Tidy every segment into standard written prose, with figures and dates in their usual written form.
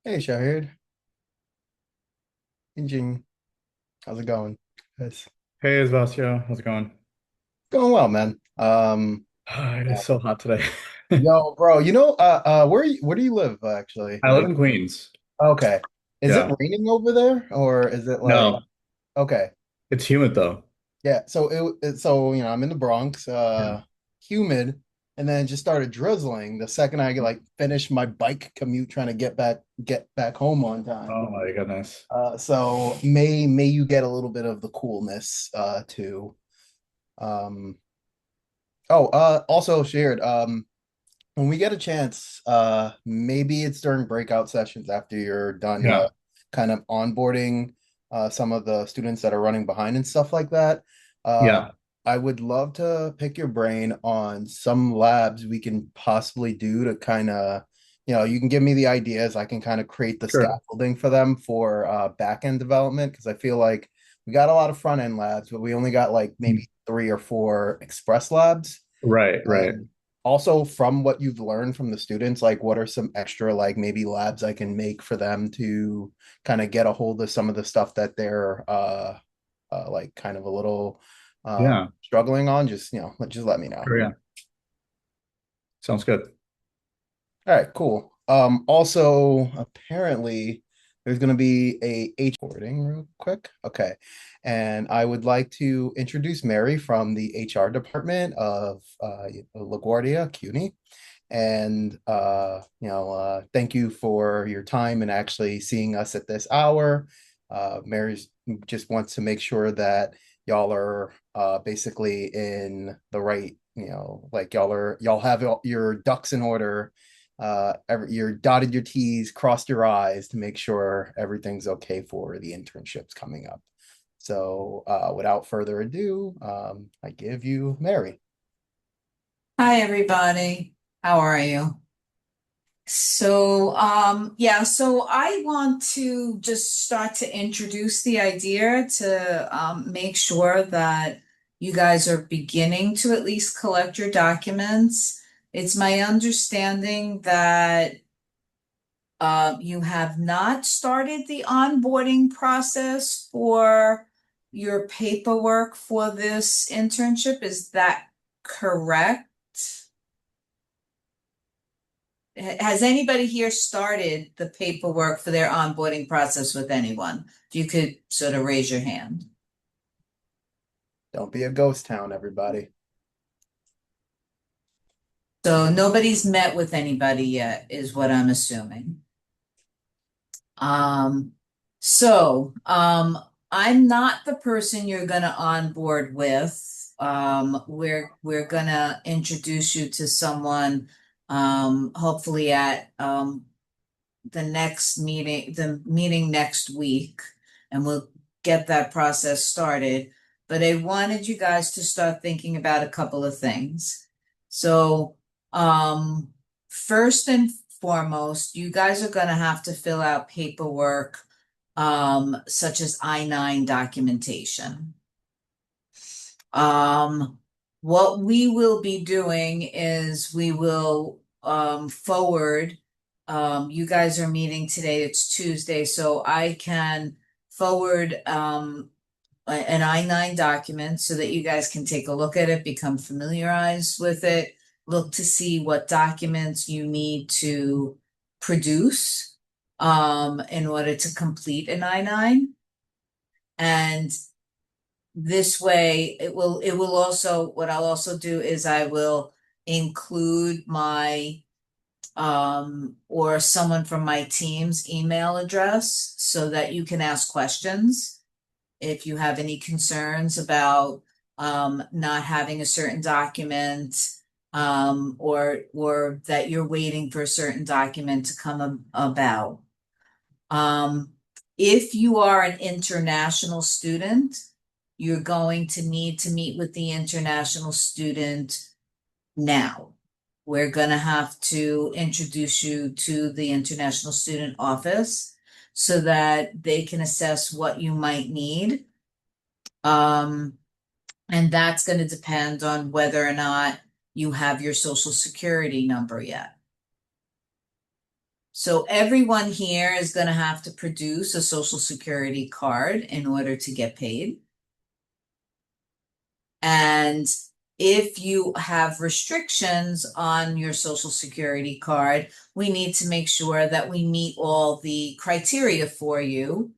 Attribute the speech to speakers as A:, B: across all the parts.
A: Hey Shahid, Jing, how's it going? It's
B: Hey, Sebastian, how's it going?
A: going well, man.
B: It
A: Yeah.
B: is so hot today.
A: Yo, bro, where do you live actually?
B: I live
A: Like,
B: in Queens.
A: okay, is it
B: Yeah.
A: raining over there, or is it like,
B: No,
A: okay,
B: it's humid though.
A: yeah? So I'm in the Bronx,
B: Yeah.
A: humid, and then it just started drizzling the second I like finished my bike commute trying to get back home on time.
B: Oh my goodness.
A: So may you get a little bit of the coolness too. Um, also shared, when we get a chance, maybe it's during breakout sessions after you're done,
B: Yeah.
A: kind of onboarding, some of the students that are running behind and stuff like that. Uh,
B: Yeah.
A: I would love to pick your brain on some labs we can possibly do to kind of, you can give me the ideas. I can kind of create the
B: Sure.
A: scaffolding for them for back end development because I feel like we got a lot of front end labs, but we only got like
B: Mm.
A: maybe three or four express labs.
B: Right, right.
A: And also from what you've learned from the students, like what are some extra like maybe labs I can make for them to kind of get a hold of some of the stuff that they're like kind of a little
B: Yeah.
A: struggling on, just just let me know.
B: Sure, yeah. Sounds good.
A: All right, cool. Also, apparently there's going to be a H recording real quick. Okay. And I would like to introduce Mary from the HR department of LaGuardia, CUNY. And thank you for your time and actually seeing us at this hour. Mary's just wants to make sure that y'all are basically in the right, like y'all have your ducks in order. You're dotted your T's, crossed your I's to make sure everything's okay for the internships coming up. So without further ado, I give you Mary.
C: Hi, everybody. How are you? So I want to just start to introduce the idea to make sure that you guys are beginning to at least collect your documents. It's my understanding that you have not started the onboarding process for your paperwork for this internship. Is that correct? Has anybody here started the paperwork for their onboarding process with anyone? If you could sort of raise your hand.
A: Don't be a ghost town, everybody.
C: So nobody's met with anybody yet, is what I'm assuming. Um, so I'm not the person you're gonna onboard with. We're gonna introduce you to someone, hopefully at the meeting next week, and we'll get that process started. But I wanted you guys to start thinking about a couple of things. So, first and foremost, you guys are gonna have to fill out paperwork, such as I-9 documentation. Um, what we will be doing is we will forward. You guys are meeting today, it's Tuesday, so I can forward an I-9 document so that you guys can take a look at it, become familiarized with it, look to see what documents you need to produce in order to complete an I-9. And this way it will also, what I'll also do is I will include my or someone from my team's email address so that you can ask questions if you have any concerns about not having a certain document, or that you're waiting for a certain document to come about. Um, if you are an international student, you're going to need to meet with the international student now. We're going to have to introduce you to the international student office so that they can assess what you might need. Um, and that's going to depend on whether or not you have your social security number yet. So everyone here is going to have to produce a social security card in order to get paid. And if you have restrictions on your social security card, we need to make sure that we meet all the criteria for you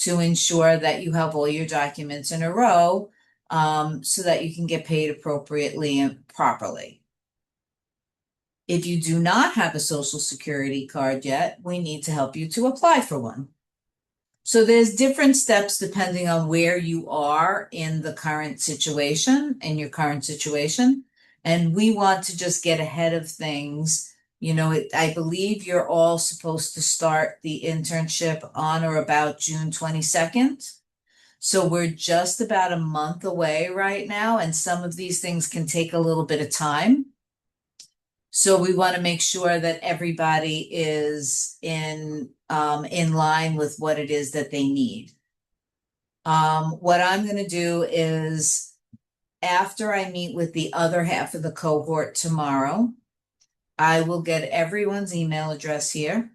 C: to ensure that you have all your documents in a row, so that you can get paid appropriately and properly. If you do not have a social security card yet, we need to help you to apply for one. So there's different steps depending on where you are in the current situation, in your current situation. And we want to just get ahead of things. You know, I believe you're all supposed to start the internship on or about June 22nd. So we're just about a month away right now, and some of these things can take a little bit of time. So we want to make sure that everybody is in line with what it is that they need. What I'm going to do is, after I meet with the other half of the cohort tomorrow, I will get everyone's email address here,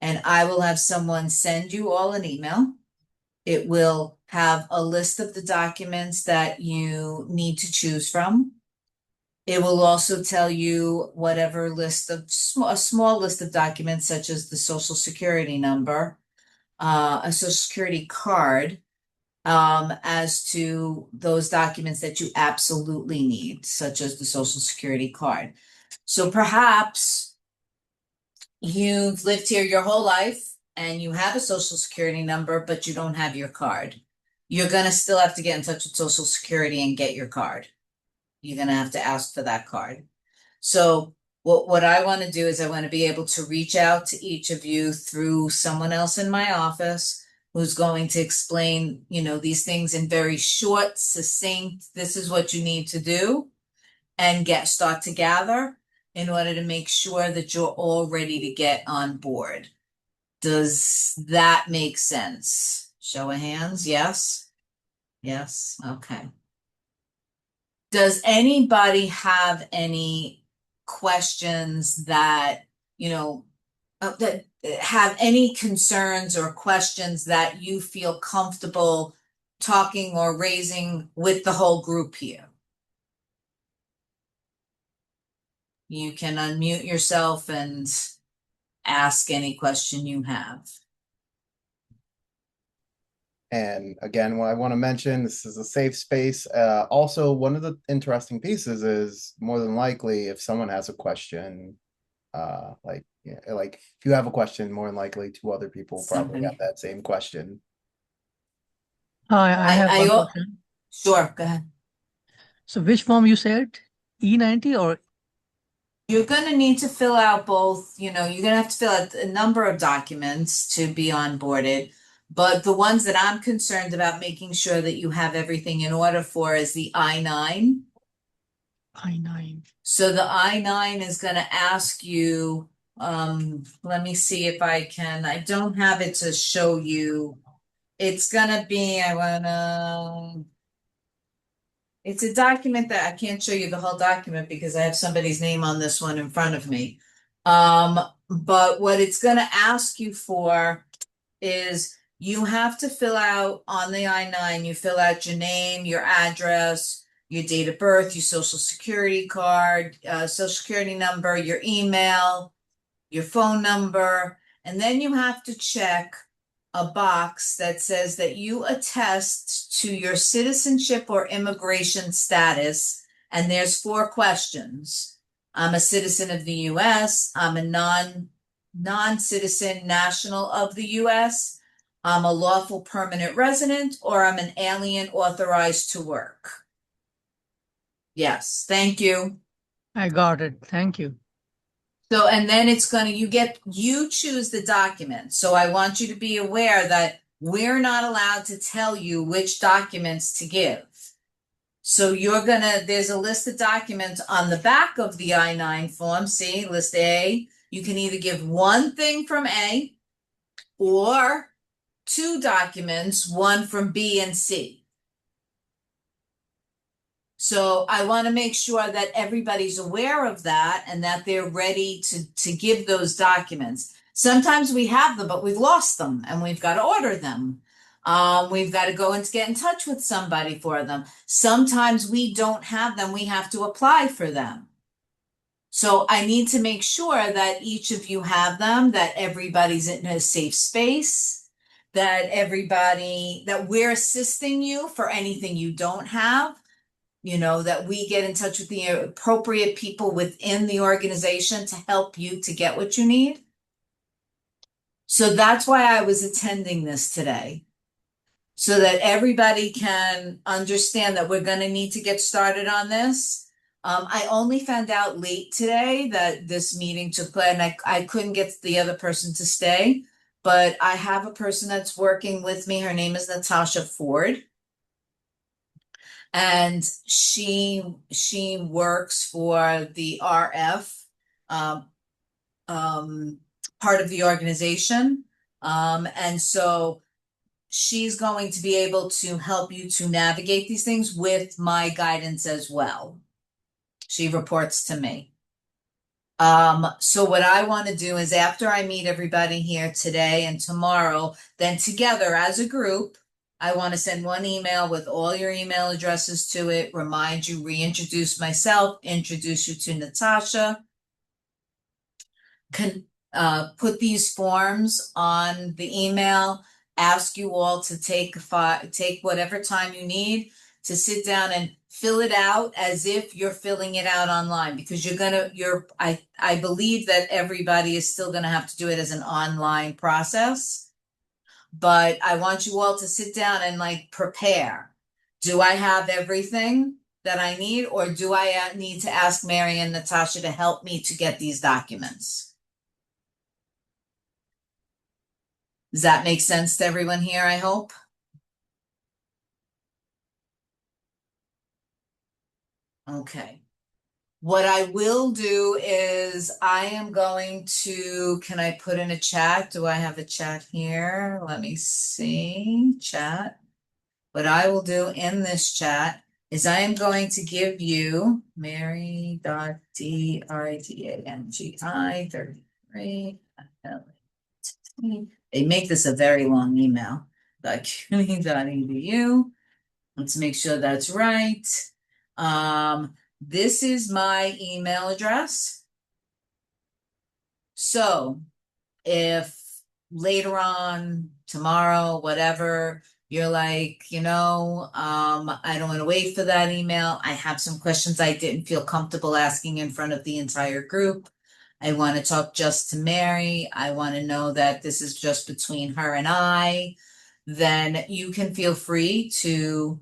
C: and I will have someone send you all an email. It will have a list of the documents that you need to choose from. It will also tell you whatever list of a small list of documents, such as the social security number, a social security card, as to those documents that you absolutely need, such as the social security card. So perhaps you've lived here your whole life and you have a social security number, but you don't have your card. You're going to still have to get in touch with Social Security and get your card. You're going to have to ask for that card. So what I want to do is I want to be able to reach out to each of you through someone else in my office who's going to explain, you know, these things in very short, succinct, this is what you need to do, and start to gather in order to make sure that you're all ready to get on board. Does that make sense? Show of hands, yes? Yes, okay. Does anybody have any questions that, you know, that have any concerns or questions that you feel comfortable talking or raising with the whole group here? You can unmute yourself and ask any question you have.
A: And again, what I want to mention, this is a safe space. Also, one of the interesting pieces is more than likely if someone has a question, like yeah, like if you have a question, more than likely two other people probably have
C: Somebody.
A: that same question.
D: Hi, I have one
C: I,
D: question.
C: sure, go ahead.
D: So which form you said? E90 or
C: You're gonna need to fill out both, you know, you're gonna have to fill out a number of documents to be onboarded. But the ones that I'm concerned about making sure that you have everything in order for is the I-9.
D: I9?
C: So the I-9 is gonna ask you, let me see if I don't have it to show you. It's gonna be, it's a document that I can't show you the whole document because I have somebody's name on this one in front of me. But what it's gonna ask you for is you have to fill out on the I-9, you fill out your name, your address, your date of birth, your social security card, social security number, your email, your phone number, and then you have to check a box that says that you attest to your citizenship or immigration status. And there's 4 questions. I'm a citizen of the US. I'm a non-citizen national of the US. I'm a lawful permanent resident, or I'm an alien authorized to work. Yes, thank you.
D: I got it. Thank you.
C: So, and then it's gonna, you choose the document. So I want you to be aware that we're not allowed to tell you which documents to give. So there's a list of documents on the back of the I-9 form. See, list A. You can either give one thing from A or 2 documents, one from B and C. So I want to make sure that everybody's aware of that and that they're ready to give those documents. Sometimes we have them, but we've lost them and we've got to order them. We've got to go and get in touch with somebody for them. Sometimes we don't have them. We have to apply for them. So I need to make sure that each of you have them, that everybody's in a safe space, that we're assisting you for anything you don't have, that we get in touch with the appropriate people within the organization to help you to get what you need. So that's why I was attending this today, so that everybody can understand that we're going to need to get started on this. I only found out late today that this meeting took place, and I couldn't get the other person to stay, but I have a person that's working with me. Her name is Natasha Ford. And she works for the RF part of the organization. And so she's going to be able to help you to navigate these things with my guidance as well. She reports to me. So what I want to do is after I meet everybody here today and tomorrow, then together as a group, I want to send one email with all your email addresses to it, remind you, reintroduce myself, introduce you to Natasha. Put these forms on the email, ask you all to take whatever time you need to sit down and fill it out as if you're filling it out online, because I believe that everybody is still gonna have to do it as an online process. But I want you all to sit down and like prepare. Do I have everything that I need, or do I need to ask Mary and Natasha to help me to get these documents? Does that make sense to everyone here, I hope? Okay. What I will do is I am going to, can I put in a chat? Do I have a chat here? Let me see, chat. What I will do in this chat is I am going to give you Mary.DIDANGI 33. They make this a very long email. .cuny.edu. Let's make sure that's right. This is my email address. So if later on, tomorrow, whatever, you're like, I don't want to wait for that email. I have some questions I didn't feel comfortable asking in front of the entire group. I want to talk just to Mary. I want to know that this is just between her and I. Then you can feel free to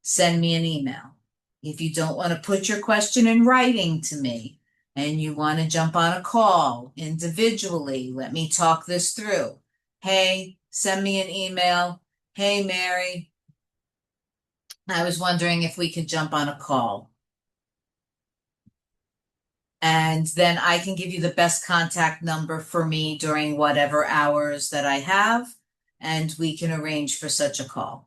C: send me an email. If you don't want to put your question in writing to me and you want to jump on a call individually, let me talk this through. Hey, send me an email. Hey, Mary, I was wondering if we could jump on a call. And then I can give you the best contact number for me during whatever hours that I have, and we can arrange for such a call.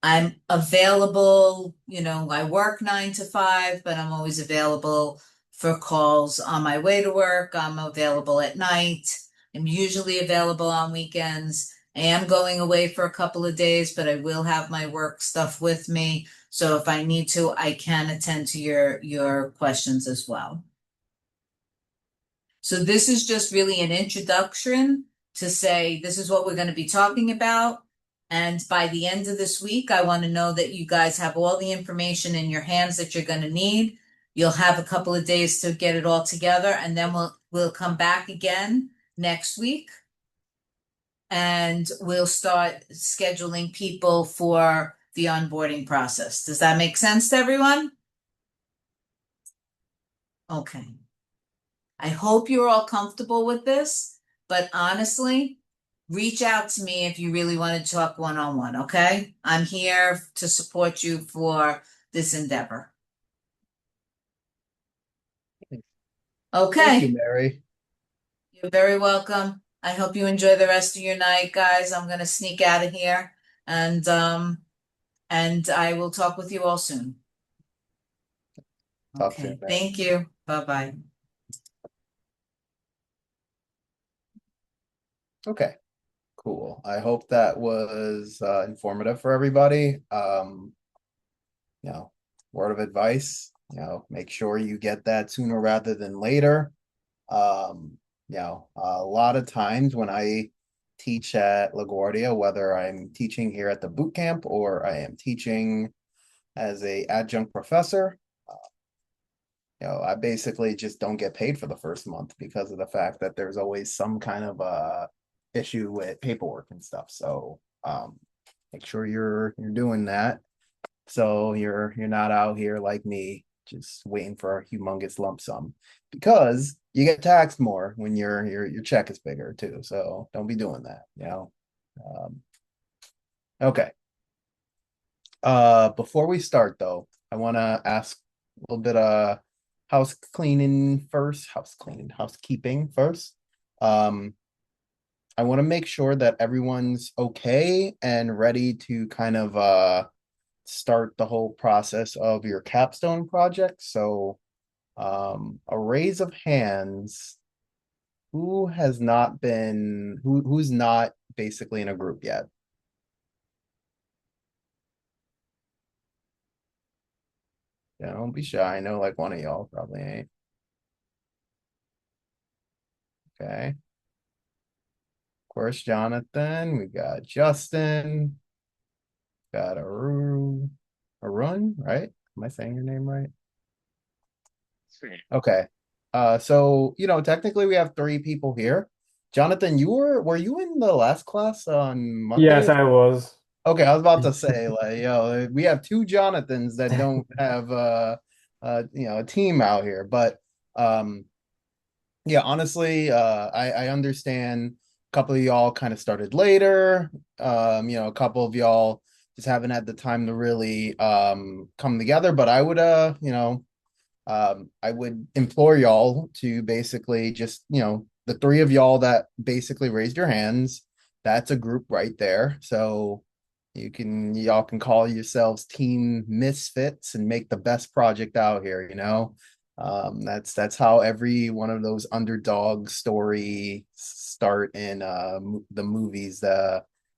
C: I'm available, I work 9 to 5, but I'm always available for calls on my way to work. I'm available at night. I'm usually available on weekends. I am going away for a couple of days, but I will have my work stuff with me. So if I need to, I can attend to your questions as well. So this is just really an introduction to say, this is what we're going to be talking about. And by the end of this week, I want to know that you guys have all the information in your hands that you're going to need. You'll have a couple of days to get it all together, and then we'll come back again next week. And we'll start scheduling people for the onboarding process. Does that make sense to everyone? Okay. I hope you're all comfortable with this, but honestly, reach out to me if you really want to talk one-on-one, okay? I'm here to support you for this endeavor.
A: Thank
C: Okay,
A: you, Mary.
C: you're very welcome. I hope you enjoy the rest of your night, guys. I'm gonna sneak out of here and and I will talk with you all soon.
A: Talk soon,
C: Okay,
A: Mary.
C: thank you. Bye-bye.
A: Okay, cool. I hope that was informative for everybody. Word of advice, make sure you get that sooner rather than later. A lot of times when I teach at LaGuardia, whether I'm teaching here at the boot camp or I am teaching as a adjunct professor, I basically just don't get paid for the first month because of the fact that there's always some kind of issue with paperwork and stuff. So make sure you're doing that. So you're not out here like me just waiting for a humongous lump sum because you get taxed more when your check is bigger too. So don't be doing that. Um, okay. Before we start though, I want to ask a little bit of housekeeping first. Um, I want to make sure that everyone's okay and ready to kind of start the whole process of your capstone project. So, a raise of hands, who's not basically in a group yet? Yeah, don't be shy. I know like one of y'all probably ain't. Okay. Of course, Jonathan. We got Justin. Got Arun, right? Am I saying your name right? Okay. So technically we have three people here. Jonathan, were you in the last class on
E: Yes,
A: Monday?
E: I was.
A: Okay, I was about to say, like, we have two Jonathans that don't have a team out here. But um yeah, honestly, I understand a couple of y'all kind of started later. A couple of y'all just haven't had the time to really come together. But I would implore y'all to basically just, the three of y'all that basically raised your hands, that's a group right there. So y'all can call yourselves Team Misfits and make the best project out here. That's how every one of those underdog story start in the movies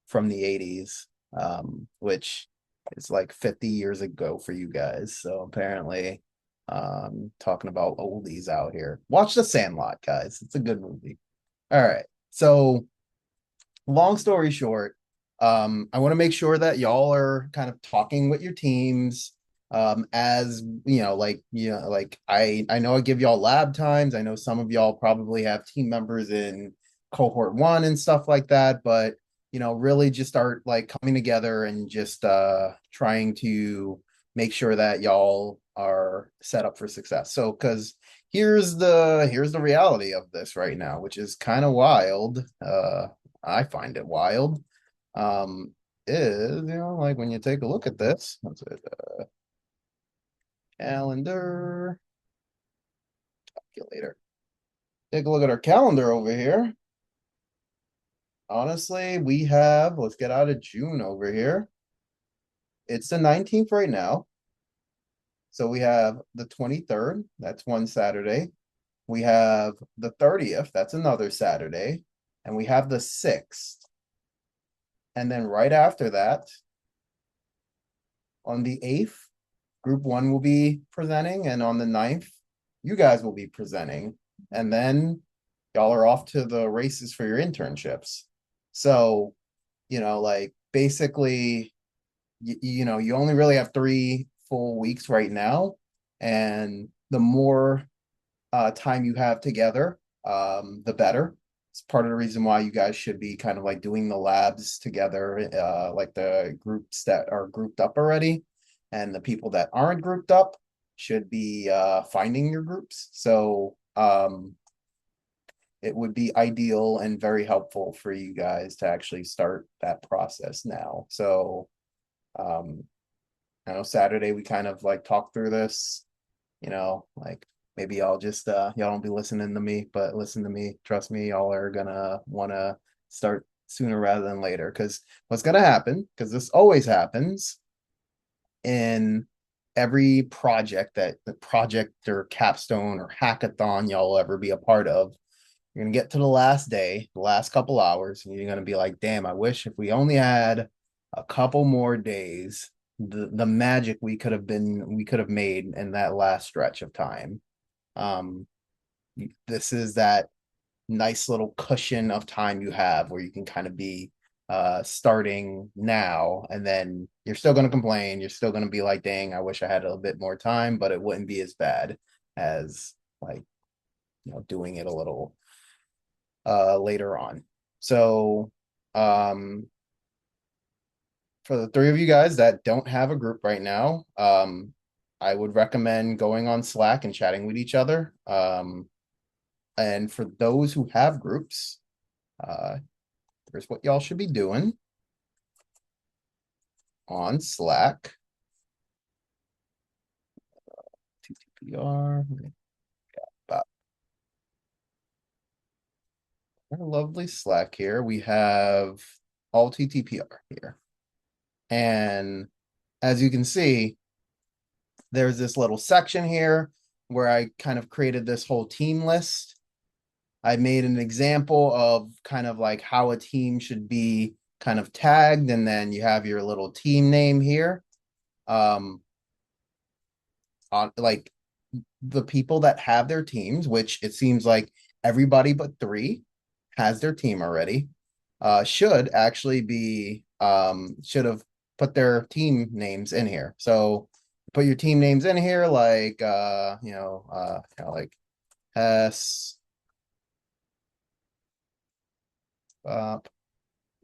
A: from the 80s, which is like 50 years ago for you guys. So apparently talking about oldies out here. Watch The Sandlot, guys. It's a good movie. All right. So long story short, I want to make sure that y'all are kind of talking with your teams. As like I know I give y'all lab times. I know some of y'all probably have team members in cohort one and stuff like that, but really just start like coming together and just trying to make sure that y'all are set up for success. So because here's the reality of this right now, which is kind of wild. I find it wild. Is like when you take a look at this, what's it? Calendar calculator. Take a look at our calendar over here. Honestly, let's get out of June over here. It's the 19th right now. So we have the 23rd, that's one Saturday. We have the 30th, that's another Saturday. And we have the 6th. And then right after that, on the 8th, group one will be presenting. And on the 9th, you guys will be presenting. And then y'all are off to the races for your internships. So, like basically, you only really have 3 full weeks right now. And the more time you have together, the better. It's part of the reason why you guys should be kind of like doing the labs together, like the groups that are grouped up already, and the people that aren't grouped up should be finding your groups. So it would be ideal and very helpful for you guys to actually start that process now. So um, I know Saturday we kind of like talk through this, like maybe I'll just y'all don't be listening to me, but listen to me. Trust me, y'all are gonna wanna start sooner rather than later. Because what's gonna happen, because this always happens, in every project that the project or capstone or hackathon y'all will ever be a part of. You're gonna get to the last day, the last couple hours, and you're gonna be like, damn, I wish if we only had a couple more days, the magic we could have made in that last stretch of time. Um, this is that nice little cushion of time you have where you can kind of be starting now, and then you're still going to complain, you're still going to be like, dang, I wish I had a little bit more time, but it wouldn't be as bad as like, doing it a little later on. So for the three of you guys that don't have a group right now, I would recommend going on Slack and chatting with each other. And for those who have groups, here's what y'all should be doing on Slack. TTPR. Got our lovely Slack here. We have all TTPR here. And as you can see, there's this little section here where I kind of created this whole team list. I made an example of kind of like how a team should be kind of tagged, and then you have your little team name here. On like the people that have their teams, which it seems like everybody but three has their team already, should actually be should have put their team names in here. So put your team names in here, like like S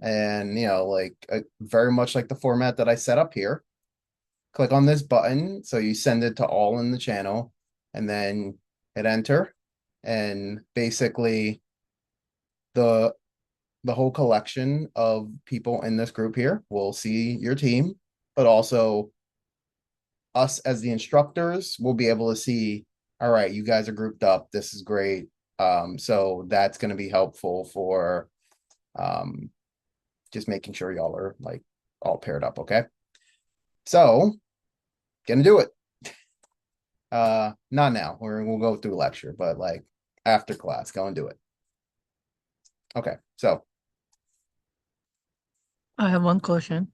A: and like very much like the format that I set up here. Click on this button, so you send it to all in the channel, and then hit enter, and basically the whole collection of people in this group here will see your team, but also us as the instructors will be able to see, all right, you guys are grouped up, this is great. So that's going to be helpful for just making sure y'all are like all paired up. Okay, so gonna do it. Not now, we'll go through lecture, but like after class, go and do it. Okay, so
D: I have one question.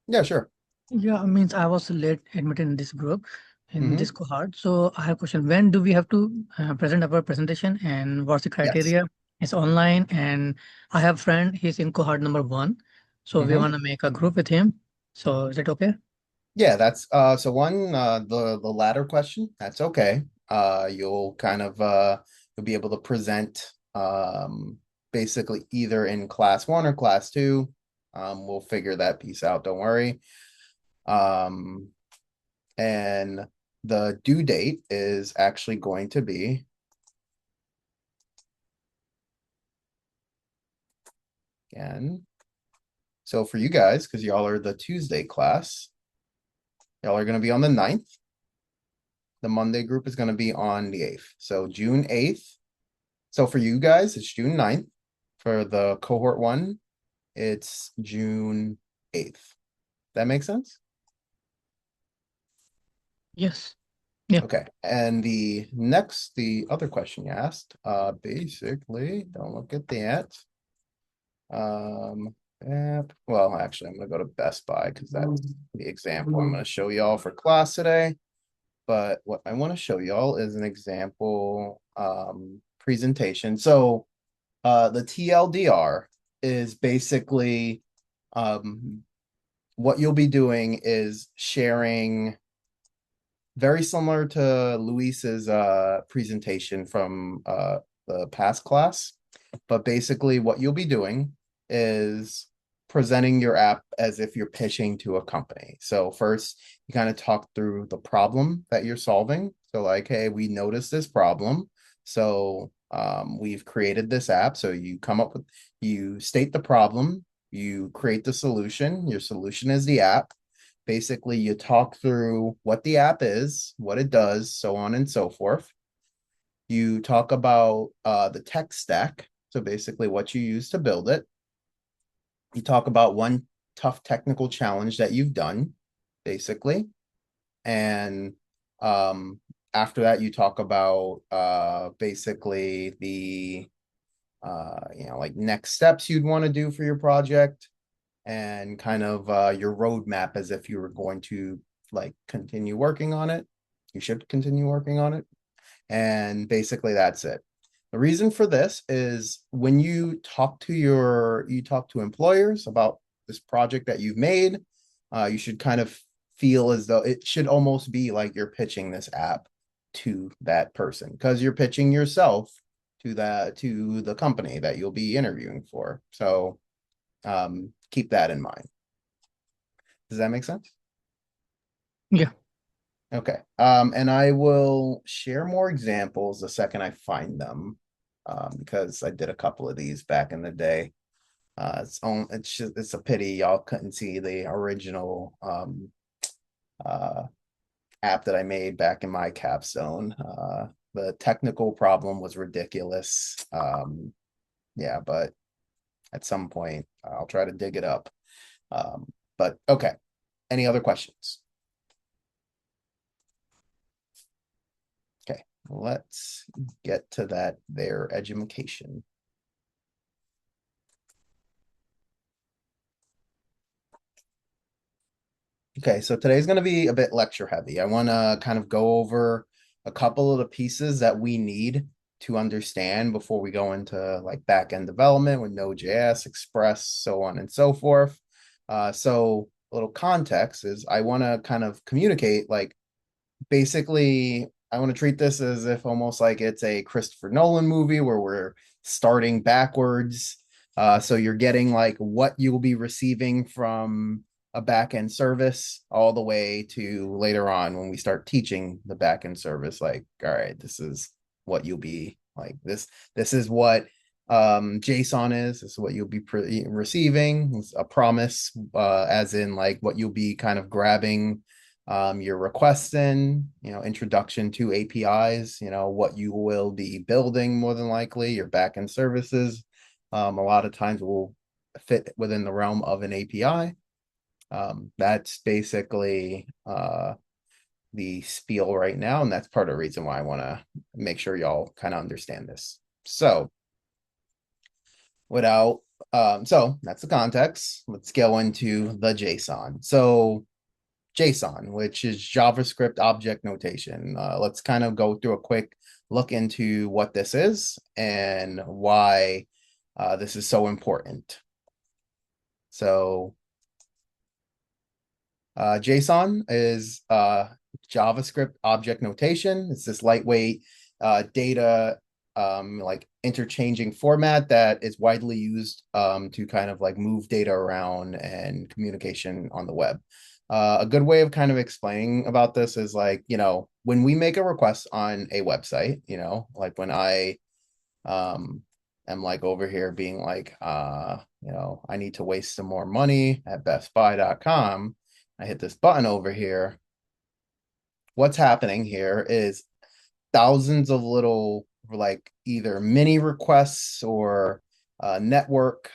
A: yeah, sure.
D: Yeah, means I was late admitted in this group, in
A: Hmm.
D: this cohort. So I have a question. When do we have to present our presentation and what's the
A: Yes.
D: criteria? It's online and I have a friend, he's in cohort number 1. So we
A: Hmm.
D: want to make a group with him. So is it okay?
A: Yeah, that's so one the latter question, that's okay. You'll kind of you'll be able to present basically either in class 1 or class 2. We'll figure that piece out, don't worry. Um and the due date is actually going to be again. So for you guys, because y'all are the Tuesday class, y'all are going to be on the 9th. The Monday group is going to be on the 8th. So June 8th. So for you guys, it's June 9th. For the cohort 1, it's June 8th. That makes sense?
D: Yes. Yeah.
A: Okay. And the other question you asked, basically, don't look at that. Well, actually, I'm gonna go to Best Buy because that's the example I'm gonna show y'all for class today. But what I want to show y'all is an example presentation. So the TLDR is basically what you'll be doing is sharing, very similar to Luis's presentation from the past class. But basically, what you'll be doing is presenting your app as if you're pitching to a company. So first, you kind of talk through the problem that you're solving. So like, hey, we noticed this problem. So we've created this app. So you state the problem, you create the solution. Your solution is the app. Basically, you talk through what the app is, what it does, so on and so forth. You talk about the tech stack, so basically what you use to build it. You talk about one tough technical challenge that you've done, basically. And after that, you talk about basically the like next steps you'd want to do for your project and kind of your roadmap as if you were going to like continue working on it. You should continue working on it. And basically that's it. The reason for this is when you talk to employers about this project that you've made, you should kind of feel as though it should almost be like you're pitching this app to that person because you're pitching yourself to the company that you'll be interviewing for. So keep that in mind. Does that make sense?
D: Yeah.
A: Okay. And I will share more examples the second I find them, because I did a couple of these back in the day. It's a pity y'all couldn't see the original app that I made back in my capstone. The technical problem was ridiculous. Yeah, but at some point I'll try to dig it up. But okay. Any other questions? Okay, let's get to that there education. Okay, so today's going to be a bit lecture heavy. I want to kind of go over a couple of the pieces that we need to understand before we go into like back-end development with Node.js, Express, so on and so forth. So a little context is I want to kind of communicate like basically I want to treat this as if almost like it's a Christopher Nolan movie where we're starting backwards. So you're getting like what you will be receiving from a backend service all the way to later on when we start teaching the backend service. Like, all right, this is what you'll be like. This is what JSON is. This is what you'll be receiving. It's a promise, as in like what you'll be kind of grabbing your requests in, introduction to APIs, what you will be building more than likely, your backend services. A lot of times will fit within the realm of an API. That's basically the spiel right now, and that's part of the reason why I want to make sure y'all kind of understand this. So so that's the context. Let's go into the JSON. So JSON, which is JavaScript object notation. Let's kind of go through a quick look into what this is and why this is so important. So JSON is JavaScript object notation. It's this lightweight data like interchanging format that is widely used to kind of like move data around and communication on the web. A good way of kind of explaining about this is like, when we make a request on a website, like when I am like over here being like, I need to waste some more money at bestbuy.com. I hit this button over here. What's happening here is thousands of little like either mini requests or network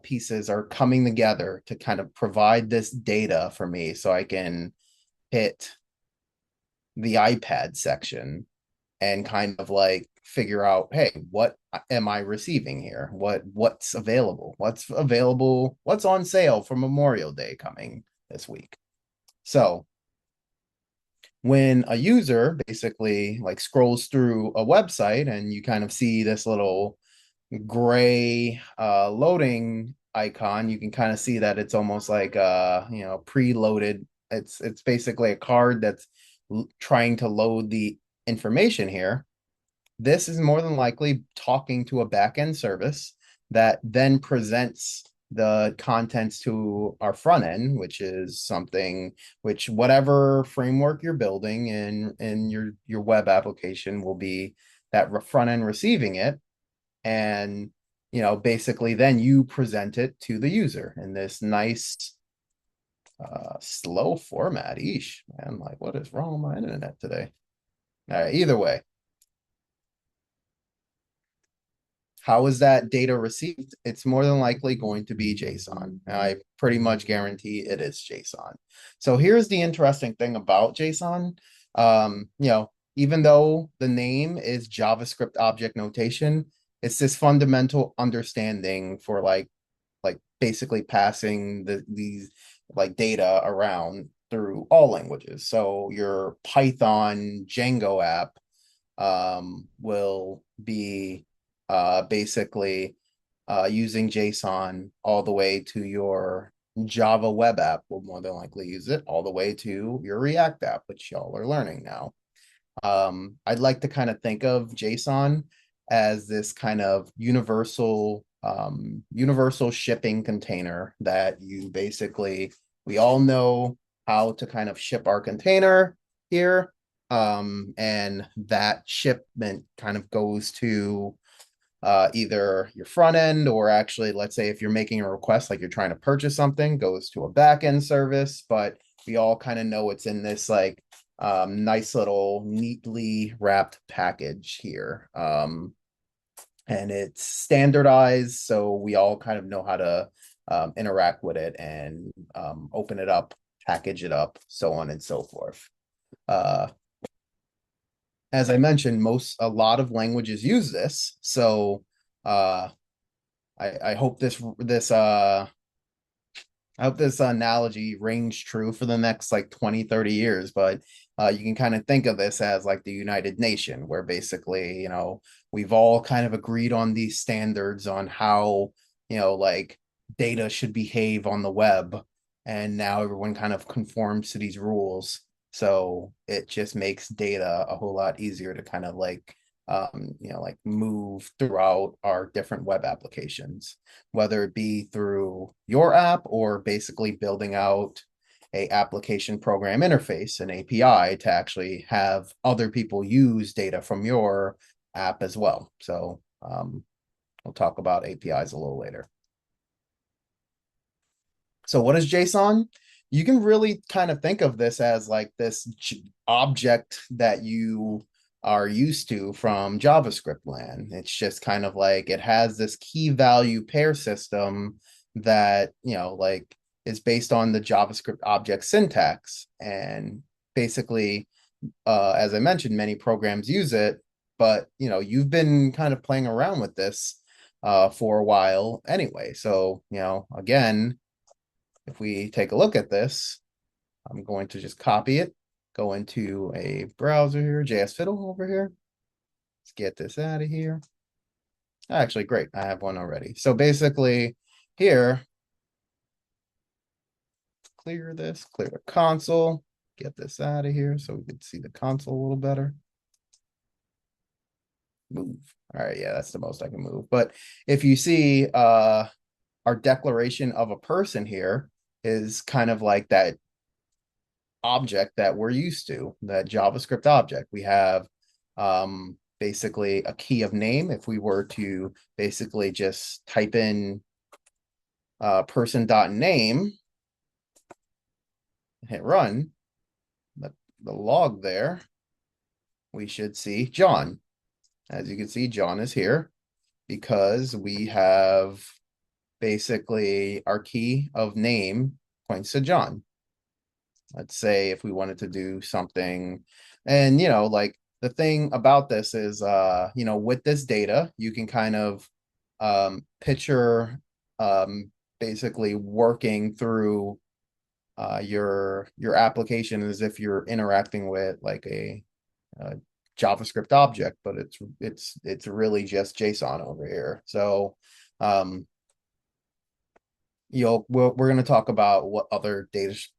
A: pieces are coming together to kind of provide this data for me so I can hit the iPad section and kind of like figure out, hey, what am I receiving here? What's available? What's on sale for Memorial Day coming this week? So when a user basically like scrolls through a website and you kind of see this little gray loading icon, you can kind of see that it's almost like preloaded. It's basically a card that's trying to load the information here. This is more than likely talking to a backend service that then presents the contents to our front end, which is something which whatever framework you're building in your web application will be that front end receiving it. And basically then you present it to the user in this nice slow format. Eesh, man, like what is wrong with my internet today? All right, either way. how is that data received? It's more than likely going to be JSON. I pretty much guarantee it is JSON. So here's the interesting thing about JSON. Even though the name is JavaScript object notation, it's this fundamental understanding for like basically passing these like data around through all languages. So your Python Django app will be basically using JSON all the way to your Java web app will more than likely use it all the way to your React app, which y'all are learning now. I'd like to kind of think of JSON as this kind of universal shipping container that you basically, we all know how to kind of ship our container here. And that shipment kind of goes to either your front end, or actually, let's say if you're making a request, like you're trying to purchase something, goes to a back end service. But we all kind of know it's in this like nice little neatly wrapped package here. And it's standardized, so we all kind of know how to interact with it and open it up, package it up, so on and so forth. Uh, as I mentioned, a lot of languages use this. So uh, I hope I hope this analogy rings true for the next like 20, 30 years, but you can kind of think of this as like the United Nation, where basically, we've all kind of agreed on these standards on how, like data should behave on the web. And now everyone kind of conforms to these rules. So it just makes data a whole lot easier to kind of like move throughout our different web applications, whether it be through your app or basically building out a application program interface, an API, to actually have other people use data from your app as well. So we'll talk about APIs a little later. So what is JSON? You can really kind of think of this as like this object that you are used to from JavaScript land. It's just kind of like it has this key value pair system that, like is based on the JavaScript object syntax. And basically, as I mentioned, many programs use it, but you've been kind of playing around with this for a while anyway. So, again, if we take a look at this, I'm going to just copy it, go into a browser here, JS Fiddle over here. Let's get this out of here. Actually, great. I have one already. So basically here, clear this, clear the console, get this out of here so we can see the console a little better. Move. All right, yeah, that's the most I can move. But if you see our declaration of a person here is kind of like that object that we're used to, that JavaScript object. We have basically a key of name. If we were to basically just type in person.name, hit run, the log there, we should see John. As you can see, John is here because we have basically our key of name points to John. Let's say if we wanted to do something, and like the thing about this is with this data, you can kind of picture basically working through your application as if you're interacting with like a JavaScript object, but it's really just JSON over here. So we're going to talk about what other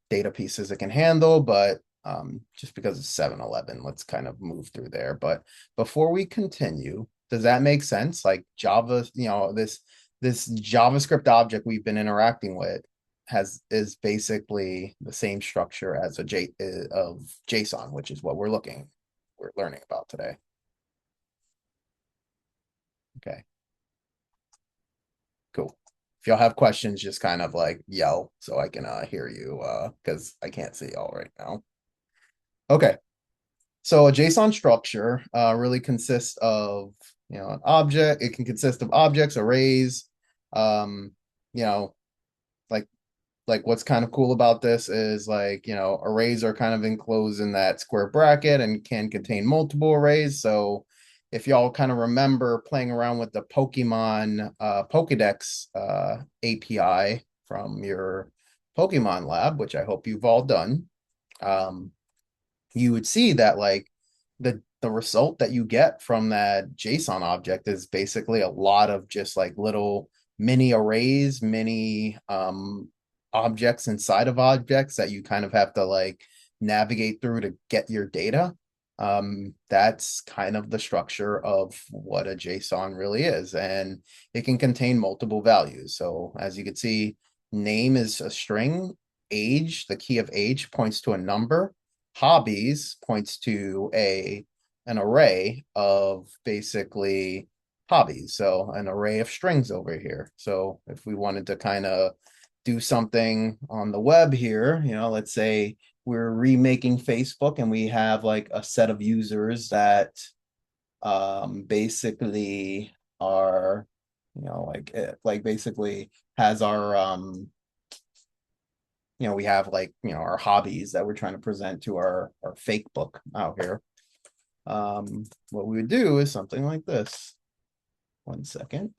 A: data pieces it can handle, but just because it's 7-Eleven, let's kind of move through there. But before we continue, does that make sense? Like Java, this JavaScript object we've been interacting with is basically the same structure as of JSON, which is what we're learning about today. Okay, cool. If y'all have questions, just kind of like yell so I can hear you because I can't see y'all right now. Okay, so a JSON structure really consists of an object. It can consist of objects, arrays. Um, you know, like what's kind of cool about this is arrays are kind of enclosed in that square bracket and can contain multiple arrays. So if y'all kind of remember playing around with the Pokemon Pokedex API from your Pokemon lab, which I hope you've all done, um, you would see that the result that you get from that JSON object is basically a lot of just like little mini arrays, mini objects inside of objects that you kind of have to like navigate through to get your data. That's kind of the structure of what a JSON really is, and it can contain multiple values. So as you can see, name is a string, age, the key of age points to a number, hobbies points to an array of basically hobbies. So an array of strings over here. So if we wanted to kind of do something on the web here, let's say we're remaking Facebook and we have like a set of users that basically are, like basically has our we have our hobbies that we're trying to present to our fake book out here. What we would do is something like this. 1 second.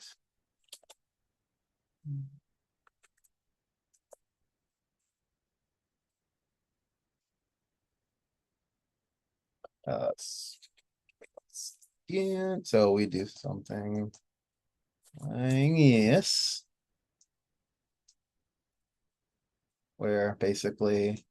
A: Uh, yeah, so we do something like this, where basically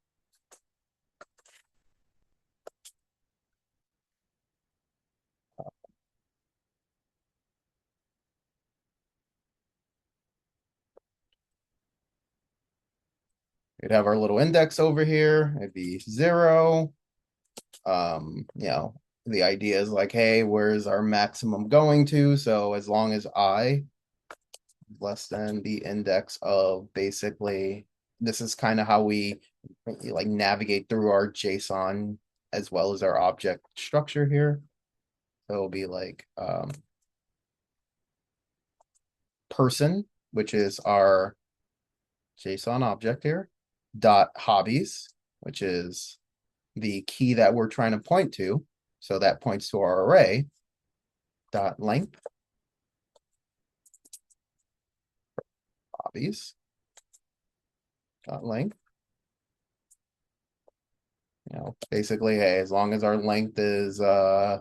A: we'd have our little index over here. It'd be 0. The idea is like, hey, where's our maximum going to? So as long as I less than the index of basically, this is kind of how we like navigate through our JSON as well as our object structure here. So it'll be like person, which is our JSON object here, dot hobbies, which is the key that we're trying to point to. So that points to our array, dot length, hobbies, dot length. Basically, hey, as long as our length is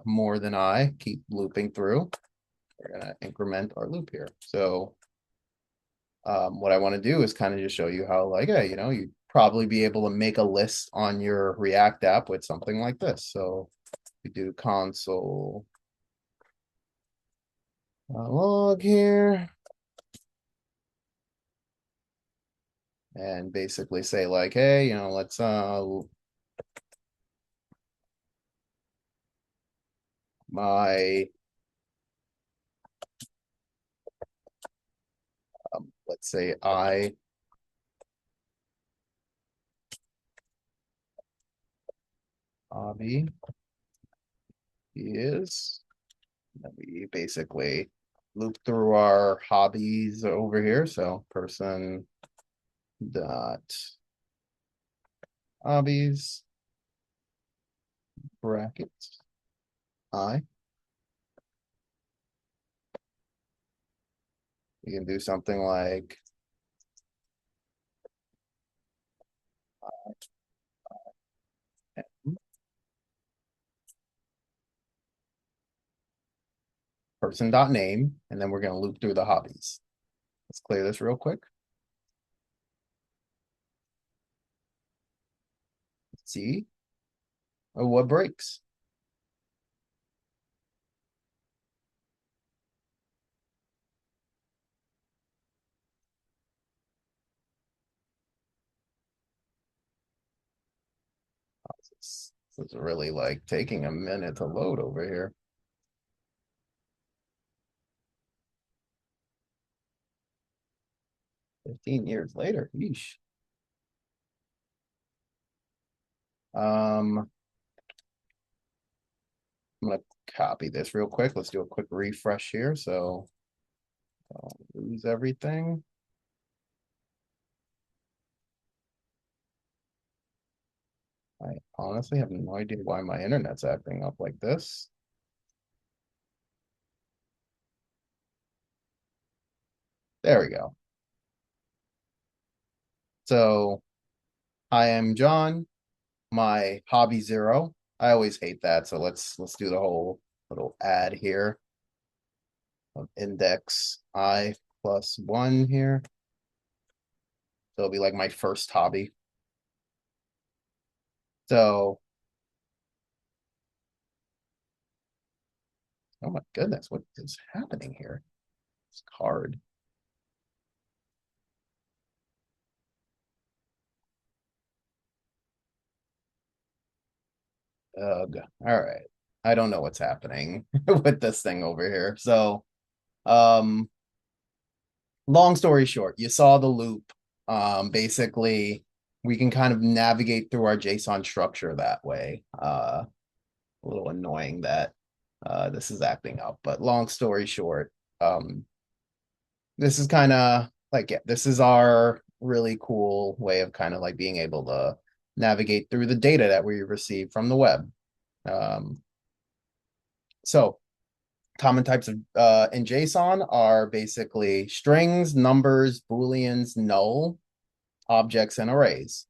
A: more than I, keep looping through. We're gonna increment our loop here. So what I want to do is kind of just show you how like, hey, you'd probably be able to make a list on your React app with something like this. So we do console log here. And basically say like, hey, let's my let's say I hobby is, then we basically loop through our hobbies over here. So person dot hobbies brackets I. We can do something like person dot name, and then we're going to loop through the hobbies. Let's clear this real quick. Let's see what breaks. This is really like taking a minute to load over here. 15 years later, yeesh. I'm gonna copy this real quick. Let's do a quick refresh here, so I'll lose everything. I honestly have no idea why my internet's acting up like this. There we go. So I am John, my hobby 0. I always hate that, so let's do the whole little add here of index I plus 1 here. So it'll be like my first hobby. So, oh my goodness, what is happening here? This card. Ugh. All right. I don't know what's happening with this thing over here. So, um, long story short, you saw the loop. Basically, we can kind of navigate through our JSON structure that way. A little annoying that this is acting up, but long story short, this is kind of like, yeah, this is our really cool way of kind of like being able to navigate through the data that we receive from the web. Um, so common types of in JSON are basically strings, numbers, booleans, null, objects, and arrays.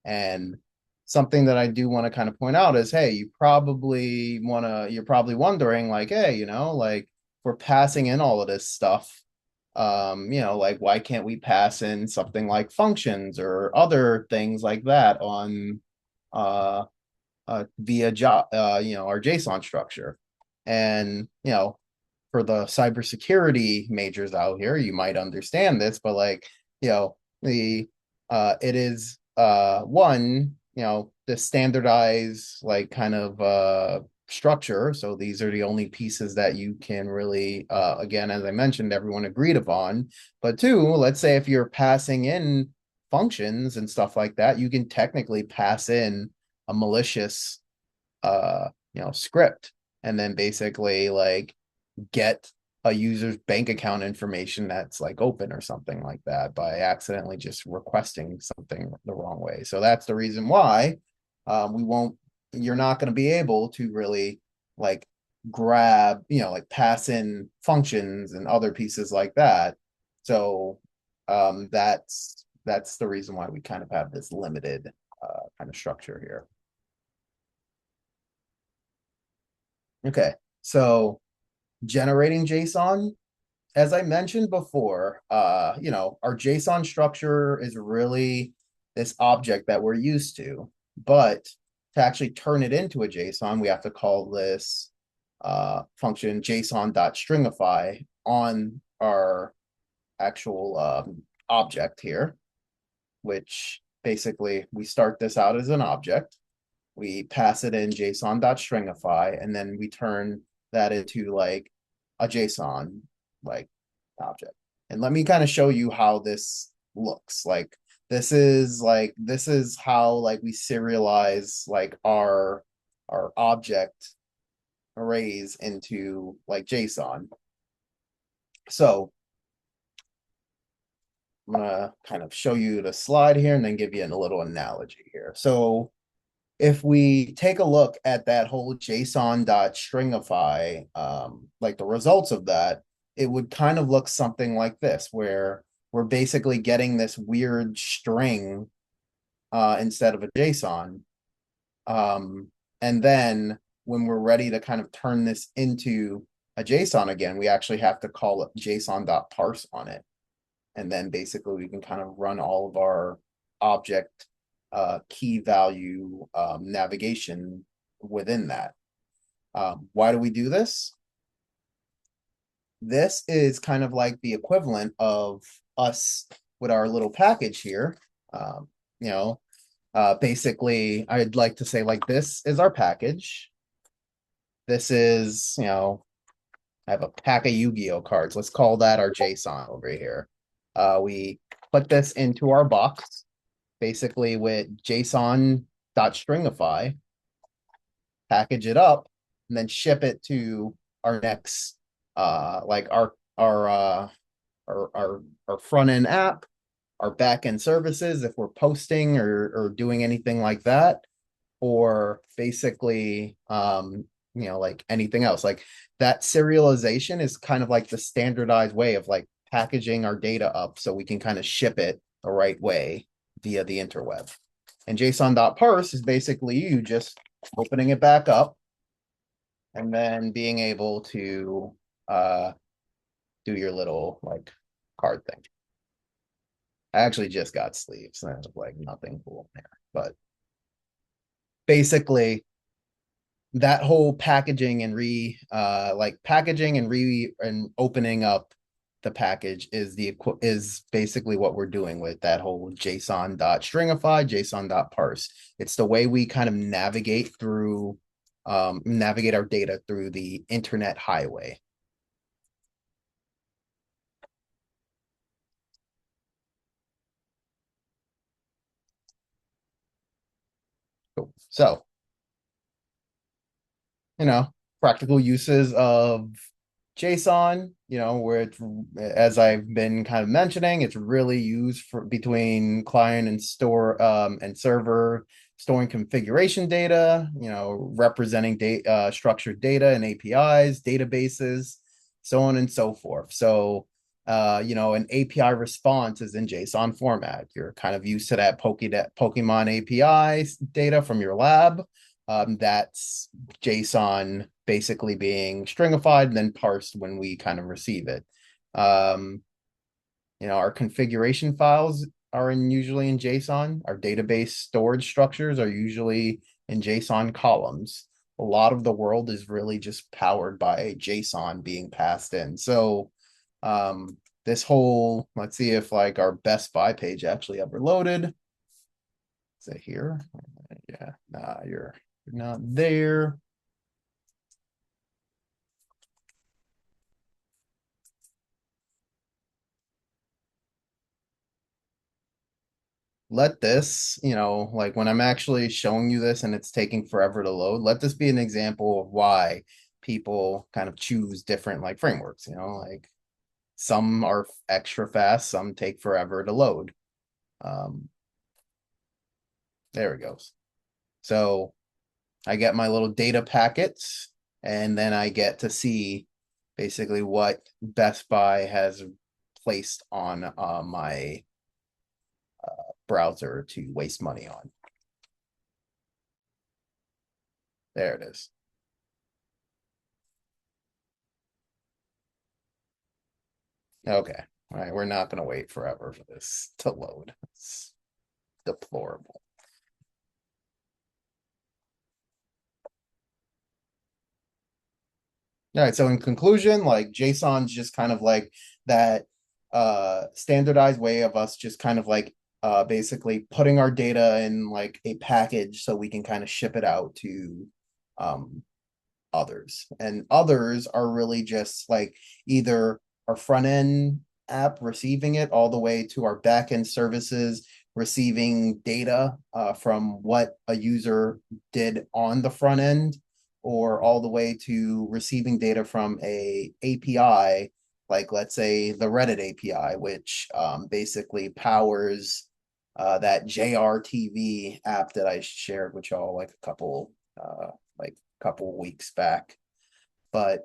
A: And something that I do want to kind of point out is, hey, you're probably wondering, like, hey, like we're passing in all of this stuff. Like why can't we pass in something like functions or other things like that on uh via our JSON structure. And for the cybersecurity majors out here, you might understand this, but like, the it is one, the standardized like kind of structure. So these are the only pieces that you can really again, as I mentioned, everyone agreed upon. But two, let's say if you're passing in functions and stuff like that, you can technically pass in a malicious script and then basically like get a user's bank account information that's like open or something like that by accidentally just requesting something the wrong way. So that's the reason why we won't, you're not going to be able to really like grab, like pass in functions and other pieces like that. So that's the reason why we kind of have this limited kind of structure here. Okay, so generating JSON, as I mentioned before, our JSON structure is really this object that we're used to, but to actually turn it into a JSON, we have to call this function JSON.stringify on our actual object here, which basically we start this out as an object. We pass it in JSON.stringify, and then we turn that into like a JSON like object. And let me kind of show you how this looks. This is how like we serialize like our object arrays into like JSON. So I'm gonna kind of show you the slide here and then give you a little analogy here. So if we take a look at that whole JSON.stringify, like the results of that, it would kind of look something like this, where we're basically getting this weird string instead of a JSON. And then when we're ready to kind of turn this into a JSON again, we actually have to call it JSON.parse on it. And then basically we can kind of run all of our object key value navigation within that. Why do we do this? This is kind of like the equivalent of us with our little package here. Um, basically, I'd like to say like this is our package. This is, I have a pack of Yu-Gi-Oh cards. Let's call that our JSON over here. We put this into our box, basically with JSON.stringify, package it up, and then ship it to our next like our front end app, our back end services if we're posting or doing anything like that, or basically like anything else. Like that serialization is kind of like the standardized way of like packaging our data up so we can kind of ship it the right way via the interweb. And JSON.parse is basically you just opening it back up and then being able to do your little like card thing. I actually just got sleeves. So there's like nothing cool there, but basically that whole packaging and and opening up the package is basically what we're doing with that whole JSON.stringify, JSON.parse. It's the way we kind of navigate our data through the internet highway. Cool. So, practical uses of JSON, where it's, as I've been kind of mentioning, it's really used for between client and server, storing configuration data, representing data, structured data and APIs, databases, so on and so forth. So, an API response is in JSON format. You're kind of used to that Pokemon API data from your lab. That's JSON basically being stringified and then parsed when we kind of receive it. Our configuration files are usually in JSON. Our database storage structures are usually in JSON columns. A lot of the world is really just powered by JSON being passed in. So this whole, let's see if like our Best Buy page actually ever loaded. Is it here? Yeah, nah, you're not there. Let this, like when I'm actually showing you this and it's taking forever to load, let this be an example of why people kind of choose different like frameworks, like some are extra fast, some take forever to load. There it goes. So I get my little data packets and then I get to see basically what Best Buy has placed on my browser to waste money on. There it is. Okay. All right. We're not going to wait forever for this to load. It's deplorable. All right. So in conclusion, like JSON's just kind of like that standardized way of us just kind of like basically putting our data in like a package so we can kind of ship it out to um others. And others are really just like either our front end app receiving it all the way to our back end services receiving data from what a user did on the front end, or all the way to receiving data from a API, like let's say the Reddit API, which basically powers that JRTV app that I shared with y'all like a couple weeks back. But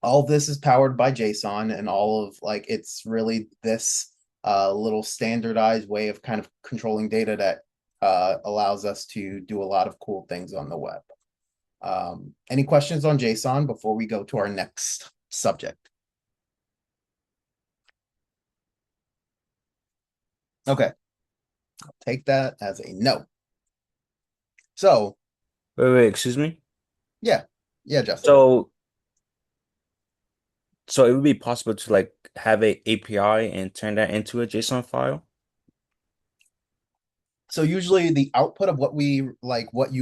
A: all of this is powered by JSON, and all of like it's really this little standardized way of kind of controlling data that allows us to do a lot of cool things on the web. Any questions on JSON before we go to our next subject? Okay, I'll take that as a no. So
E: Wait, excuse me.
A: yeah, Justin.
E: So it would be possible to like have a API and turn that into a JSON file?
A: So usually the output of what you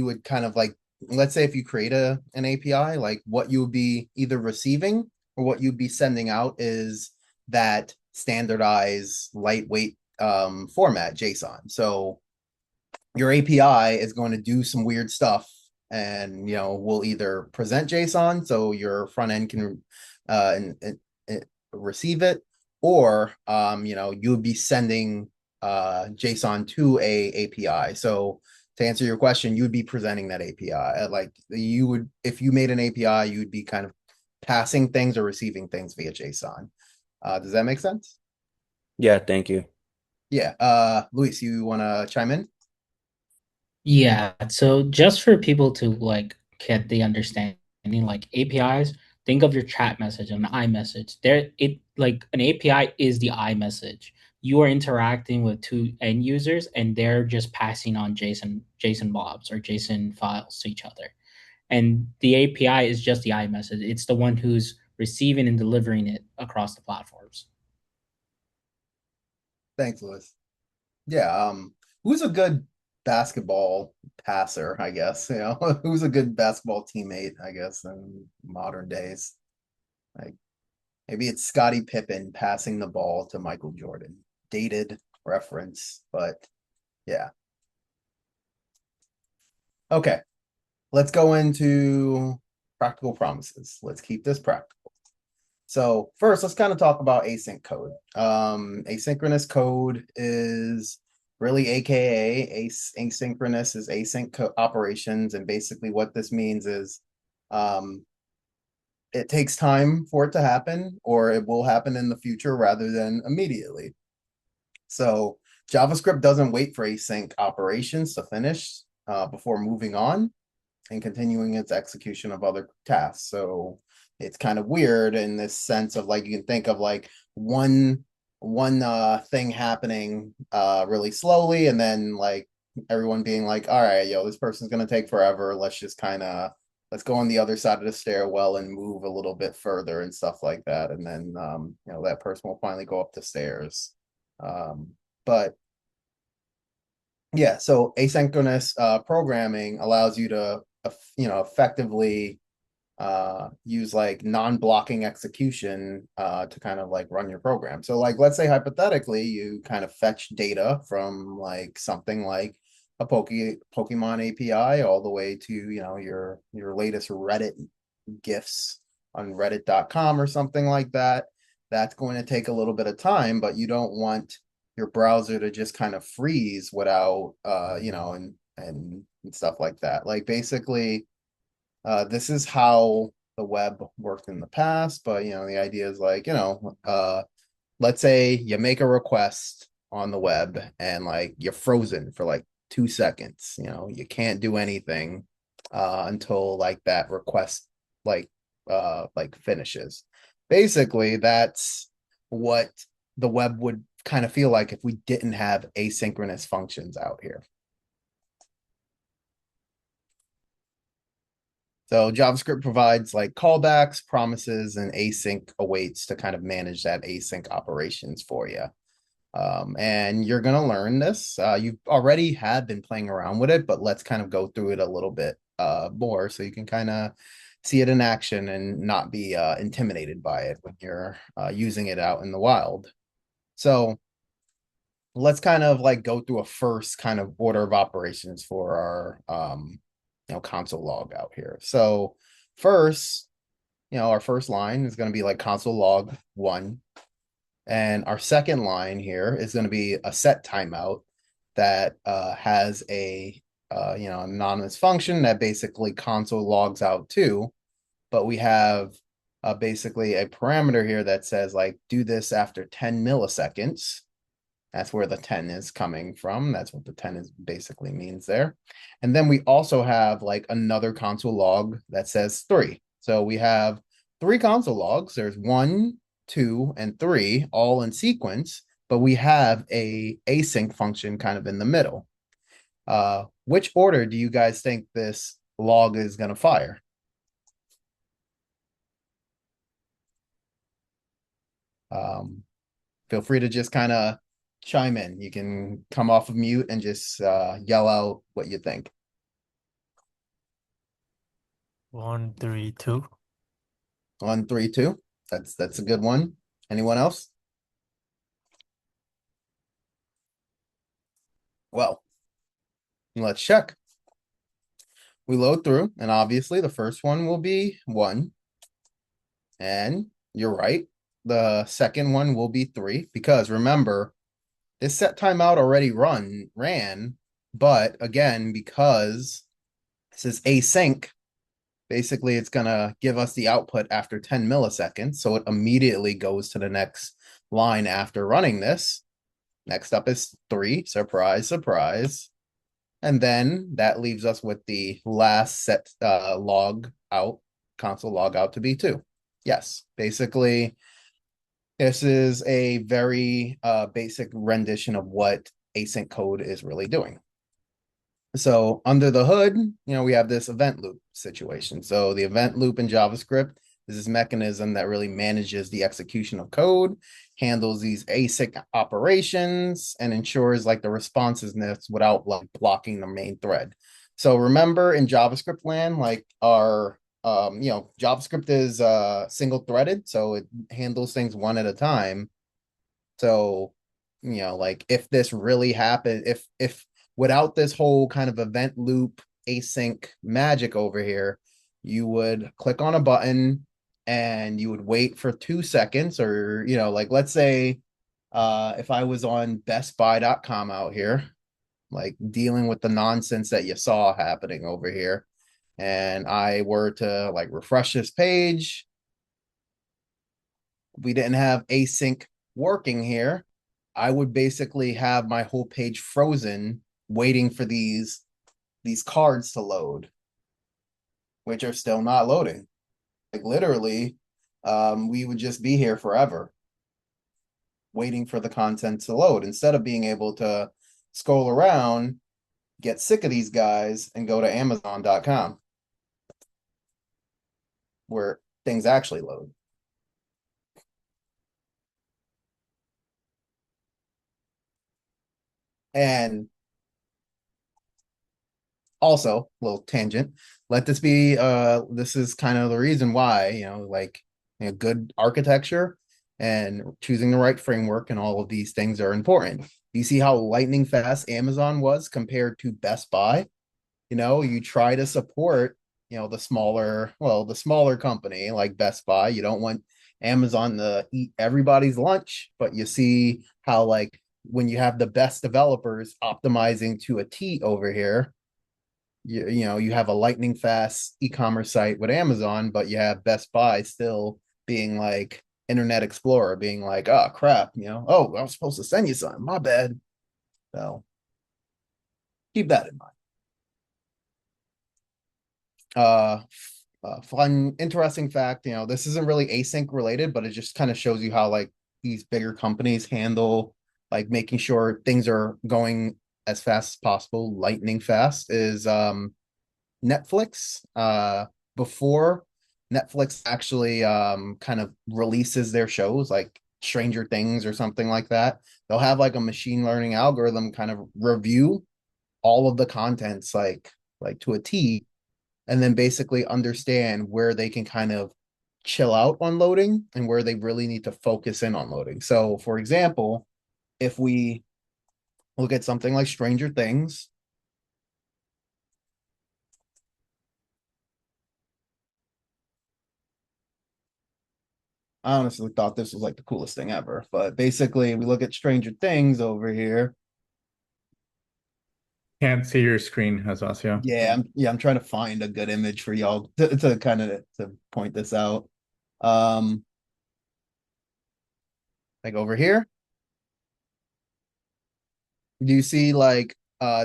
A: would kind of like, let's say if you create an API, like what you would be either receiving or what you'd be sending out is that standardized lightweight format JSON. So your API is going to do some weird stuff and we'll either present JSON so your front end can receive it, or you would be sending JSON to a API. So to answer your question, you would be presenting that API. Like you would, if you made an API, you would be kind of passing things or receiving things via JSON. Does that make sense?
E: Yeah, thank you.
A: Yeah. Luis, you want to chime in?
F: Yeah, so just for people to like get the understanding, like APIs, think of your chat message and iMessage. There, it like an API is the iMessage. You are interacting with two end users, and they're just passing on JSON blobs or JSON files to each other. And the API is just the iMessage. It's the one who's receiving and delivering it across the platforms.
A: Thanks, Luis. Yeah. Who's a good basketball passer, I guess? Who's a good basketball teammate, I guess, in modern days? Like maybe it's Scottie Pippen passing the ball to Michael Jordan. Dated reference, but yeah. Okay, let's go into practical promises. Let's keep this practical. So first, let's kind of talk about async code. Asynchronous code is really AKA asynchronous is async operations, and basically what this means is um, it takes time for it to happen, or it will happen in the future rather than immediately. So JavaScript doesn't wait for async operations to finish before moving on and continuing its execution of other tasks. So it's kind of weird in this sense of like you can think of like one thing happening really slowly, and then like everyone being like, all right, this person's gonna take forever. Let's go on the other side of the stairwell and move a little bit further and stuff like that. And then that person will finally go up the stairs. But yeah, so asynchronous programming allows you to effectively use like non-blocking execution to kind of like run your program. So like let's say hypothetically you kind of fetch data from like something like a Pokemon API all the way to your latest Reddit GIFs on reddit.com or something like that. That's going to take a little bit of time, but you don't want your browser to just kind of freeze without and stuff like that. Like basically this is how the web worked in the past, but the idea is like, let's say you make a request on the web and like you're frozen for like 2 seconds. You can't do anything until like that request like finishes. Basically, that's what the web would kind of feel like if we didn't have asynchronous functions out here. So JavaScript provides like callbacks, promises, and async awaits to kind of manage that async operations for you. And you're going to learn this. You already had been playing around with it, but let's kind of go through it a little bit more so you can kind of see it in action and not be intimidated by it when you're using it out in the wild. So let's kind of like go through a first kind of order of operations for our console log out here. So first, our first line is going to be like console log 1. And our second line here is going to be a set timeout that has a anonymous function that basically console logs out to. But we have basically a parameter here that says like do this after 10 milliseconds. That's where the 10 is coming from. That's what the 10 is basically means there. And then we also have like another console log that says 3. So we have 3 console logs. There's 1, 2, and 3 all in sequence, but we have a async function kind of in the middle. Which order do you guys think this log is going to fire? Feel free to just kind of chime in. You can come off of mute and just yell out what you think.
G: 1, 3, 2.
A: 1, 3, 2. That's a good one. Anyone else? Well, let's check. we load through, and obviously the first one will be 1. And you're right. The second one will be 3 because remember, this set timeout already ran, but again, because this is async, basically it's gonna give us the output after 10 milliseconds. So it immediately goes to the next line after running this. Next up is 3. Surprise, surprise. And then that leaves us with the last set console log out to be 2. Yes, basically, this is a very basic rendition of what async code is really doing. So under the hood, we have this event loop situation. So the event loop in JavaScript is this mechanism that really manages the execution of code, handles these async operations, and ensures like the responsiveness without like blocking the main thread. So remember in JavaScript land, like our JavaScript is single threaded, so it handles things one at a time. So, like if this really happened, if without this whole kind of event loop async magic over here, you would click on a button and you would wait for 2 seconds, or like let's say if I was on bestbuy.com out here, like dealing with the nonsense that you saw happening over here, and I were to like refresh this page, we didn't have async working here, I would basically have my whole page frozen waiting for these cards to load, which are still not loading. Like literally, we would just be here forever waiting for the content to load instead of being able to scroll around, get sick of these guys, and go to Amazon.com where things actually load. And also, little tangent, let this be this is kind of the reason why, good architecture and choosing the right framework and all of these things are important. You see how lightning fast Amazon was compared to Best Buy? You try to support, the smaller company like Best Buy. You don't want Amazon to eat everybody's lunch, but you see how like when you have the best developers optimizing to a T over here, you have a lightning fast e-commerce site with Amazon, but you have Best Buy still being like Internet Explorer, being like, oh crap, oh, I was supposed to send you something, my bad. So keep that in mind. Fun, interesting fact, this isn't really async related, but it just kind of shows you how like these bigger companies handle like making sure things are going as fast as possible, lightning fast is Netflix. Before Netflix actually kind of releases their shows like Stranger Things or something like that, they'll have like a machine learning algorithm kind of review all of the contents like to a T, and then basically understand where they can kind of chill out on loading and where they really need to focus in on loading. So, for example, if we look at something like Stranger Things, I honestly thought this was like the coolest thing ever. But basically, we look at Stranger Things over here.
B: Can't see your screen, Hasasio.
A: Yeah, I'm trying to find a good image for y'all to kind of to point this out. Um, like over here, do you see like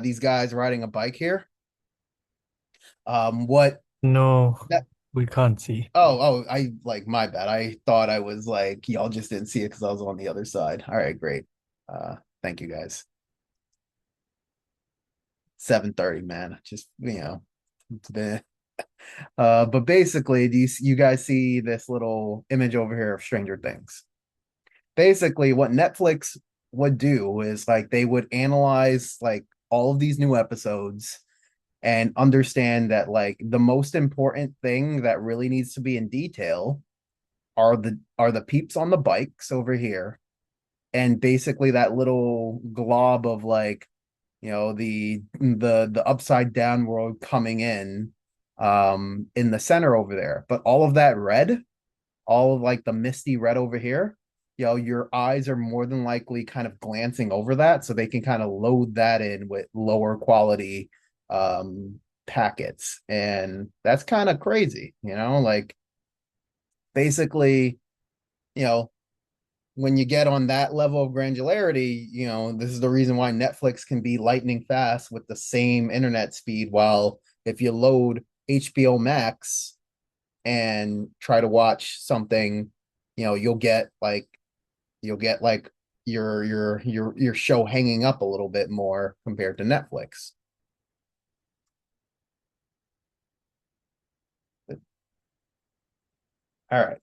A: these guys riding a bike here? What
G: No,
A: that
G: we can't see.
A: I like my bad. I thought I was like y'all just didn't see it because I was on the other side. All right, great. Thank you guys. 7:30, man. Just it's been but basically, do you guys see this little image over here of Stranger Things? Basically, what Netflix would do is like they would analyze like all of these new episodes and understand that like the most important thing that really needs to be in detail are the peeps on the bikes over here, and basically that little glob of like the upside down world coming in the center over there. But all of that red, all of like the misty red over here, your eyes are more than likely kind of glancing over that, so they can kind of load that in with lower quality packets. And that's kind of crazy, like basically, you know, when you get on that level of granularity, this is the reason why Netflix can be lightning fast with the same internet speed. While if you load HBO Max and try to watch something, you'll get like your show hanging up a little bit more compared to Netflix. All right,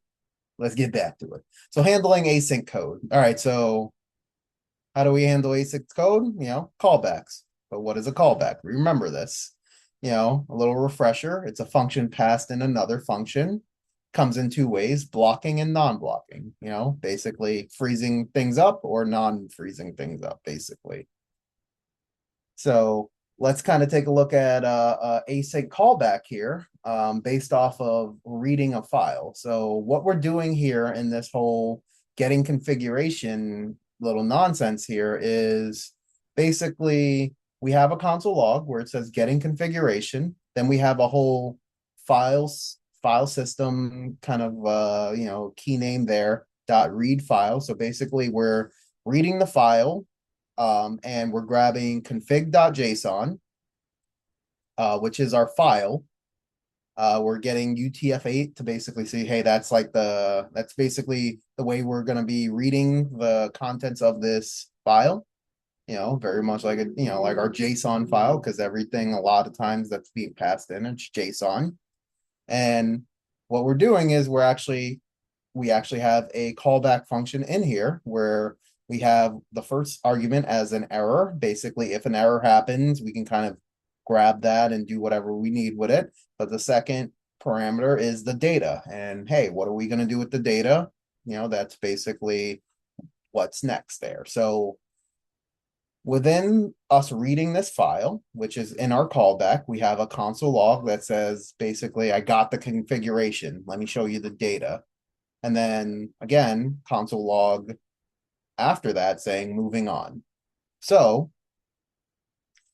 A: let's get back to it. So handling async code. All right, so how do we handle async code? Callbacks. But what is a callback? Remember this. A little refresher. It's a function passed in another function. Comes in two ways, blocking and non-blocking. Basically freezing things up or non-freezing things up, basically. So let's kind of take a look at async callback here, based off of reading a file. So what we're doing here in this whole getting configuration little nonsense here is basically we have a console log where it says getting configuration. Then we have a whole file system kind of key name there dot read file. So basically we're reading the file, and we're grabbing config.json, which is our file. We're getting UTF-8 to basically say, hey, that's basically the way we're going to be reading the contents of this file. Very much like like our JSON file, because everything a lot of times that's being passed in, it's JSON. And what we're doing is we actually have a callback function in here where we have the first argument as an error. Basically, if an error happens, we can kind of grab that and do whatever we need with it. But the second parameter is the data. And hey, what are we going to do with the data? That's basically what's next there. So within us reading this file, which is in our callback, we have a console log that says, basically, I got the configuration. Let me show you the data. And then again, console log after that saying moving on. So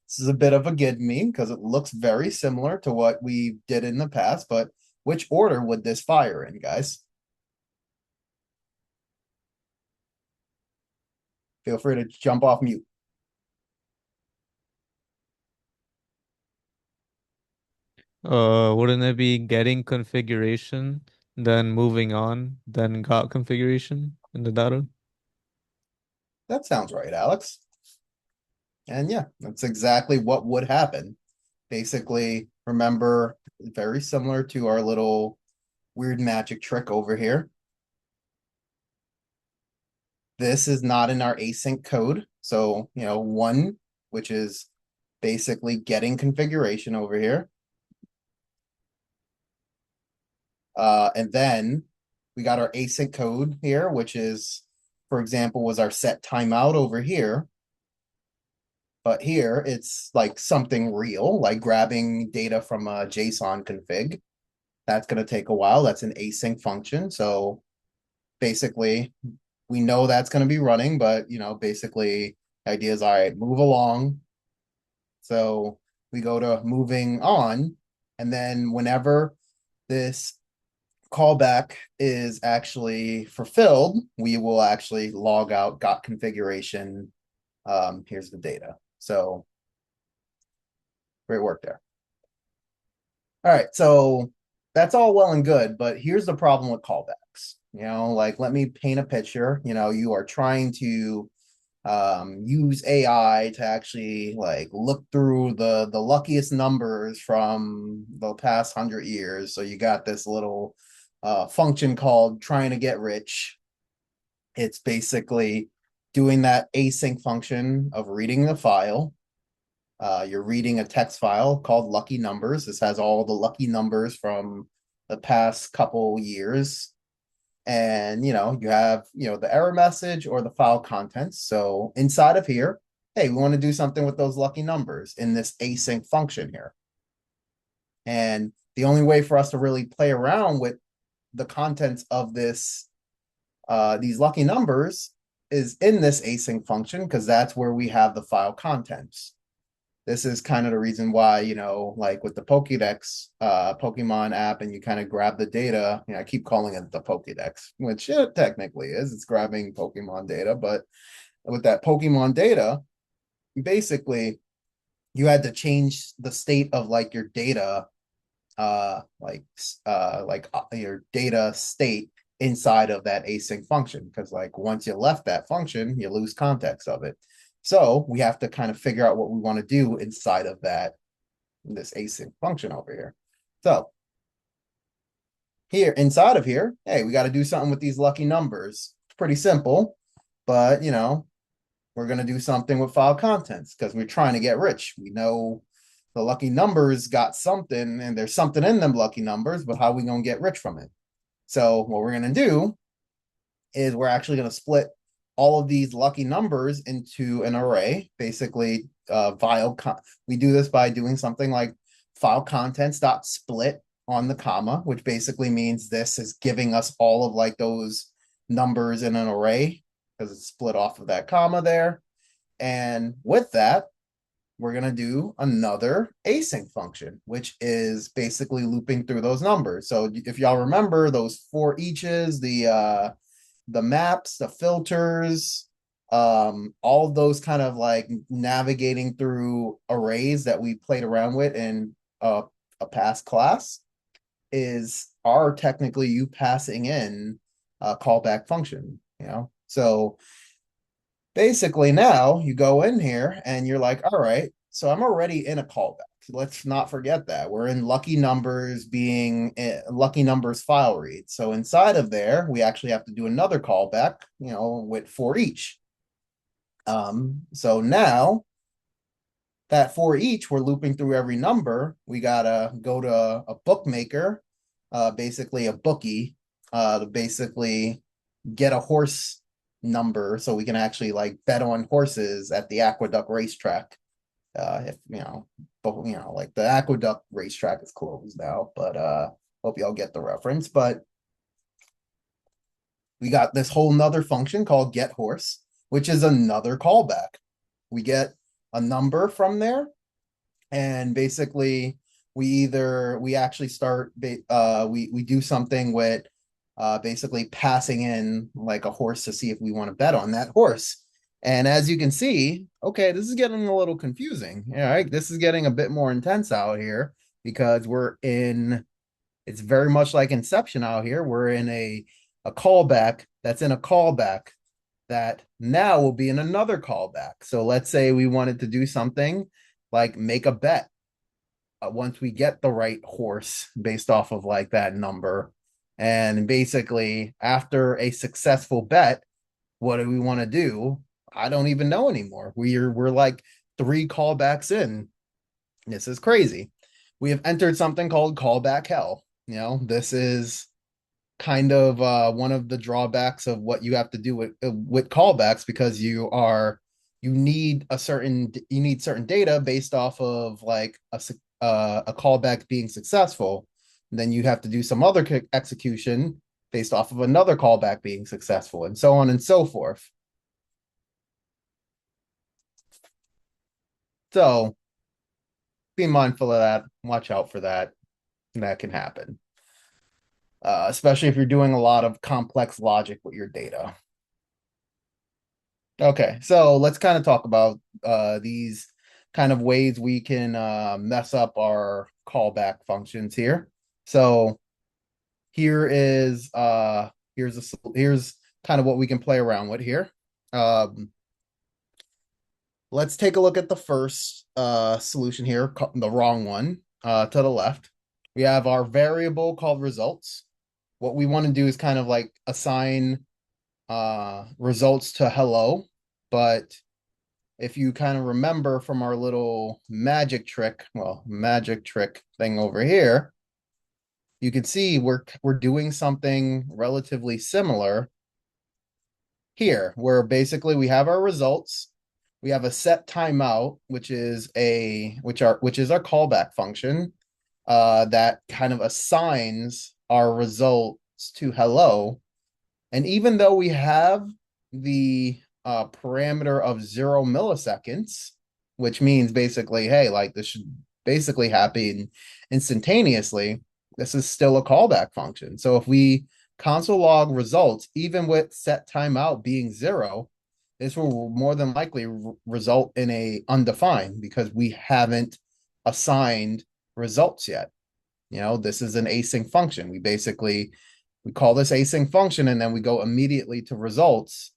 A: this is a bit of a give me because it looks very similar to what we did in the past, but which order would this fire in, guys? Feel free to jump off mute.
H: Wouldn't it be getting configuration, then moving on, then got configuration in the data?
A: That sounds right, Alex. And yeah, that's exactly what would happen. Basically, remember, very similar to our little weird magic trick over here. This is not in our async code. So, one, which is basically getting configuration over here. And then we got our async code here, which is, for example, was our set timeout over here. But here it's like something real, like grabbing data from a JSON config. That's going to take a while. That's an async function. So basically, we know that's going to be running, but basically, the idea is all right, move along. So we go to moving on, and then whenever this callback is actually fulfilled, we will actually log out got configuration. Here's the data. So great work there. All right, so that's all well and good, but here's the problem with callbacks. Like let me paint a picture. You are trying to use AI to actually like look through the luckiest numbers from the past 100 years. So you got this little function called trying to get rich. It's basically doing that async function of reading the file. You're reading a text file called lucky numbers. This has all the lucky numbers from the past couple years. And you have the error message or the file contents. So inside of here, hey, we want to do something with those lucky numbers in this async function here. And the only way for us to really play around with the contents of this, these lucky numbers is in this async function, because that's where we have the file contents. This is kind of the reason why, like with the Pokédex Pokemon app, and you kind of grab the data. I keep calling it the Pokédex, which it technically is. It's grabbing Pokemon data, but with that Pokemon data, basically you had to change the state of like your data, your data state inside of that async function, because like once you left that function, you lose context of it. So we have to kind of figure out what we want to do inside of this async function over here. So here inside of here, hey, we got to do something with these lucky numbers. It's pretty simple, but we're going to do something with file contents because we're trying to get rich. We know the lucky numbers got something, and there's something in them lucky numbers, but how are we going to get rich from it? So what we're going to do is we're actually going to split all of these lucky numbers into an array. Basically, we do this by doing something like file contents dot split on the comma, which basically means this is giving us all of like those numbers in an array because it's split off of that comma there. And with that, we're going to do another async function, which is basically looping through those numbers. So if y'all remember those for eaches, the maps, the filters, all of those kind of like navigating through arrays that we played around with in a past class are technically you passing in a callback function, So basically now you go in here and you're like, all right, so I'm already in a callback. Let's not forget that we're in lucky numbers lucky numbers file read. So inside of there, we actually have to do another callback, with for each. So now that for each, we're looping through every number. We gotta go to a bookmaker, basically a bookie, to basically get a horse number so we can actually like bet on horses at the Aqueduct racetrack. If like the Aqueduct racetrack is closed now, but hope y'all get the reference. But we got this whole nother function called get horse, which is another callback. We get a number from there, and basically we actually start we do something with basically passing in like a horse to see if we want to bet on that horse. And as you can see, okay, this is getting a little confusing. All right, this is getting a bit more intense out here because it's very much like Inception out here. We're in a callback that's in a callback that now will be in another callback. So let's say we wanted to do something like make a bet once we get the right horse based off of like that number. And basically, after a successful bet, what do we want to do? I don't even know anymore. We're like 3 callbacks in. This is crazy. We have entered something called callback hell. This is kind of one of the drawbacks of what you have to do with callbacks, because you need certain data based off of like a callback being successful. Then you have to do some other execution based off of another callback being successful, and so on and so forth. So be mindful of that. Watch out for that. That can happen. Especially if you're doing a lot of complex logic with your data. Okay, so let's kind of talk about these kind of ways we can mess up our callback functions here. So here's kind of what we can play around with here. Let's take a look at the first solution here, the wrong one, to the left. We have our variable called results. What we want to do is kind of like assign results to hello, but if you kind of remember from our little magic trick thing over here, you can see we're doing something relatively similar here, where basically we have our results, we have a set timeout, which is our callback function, that kind of assigns our results to hello. And even though we have the parameter of 0 milliseconds, which means basically, hey, like this should basically happen instantaneously, this is still a callback function. So if we console log results, even with set timeout being 0, this will more than likely result in a undefined because we haven't assigned results yet. This is an async function. We call this async function and then we go immediately to results.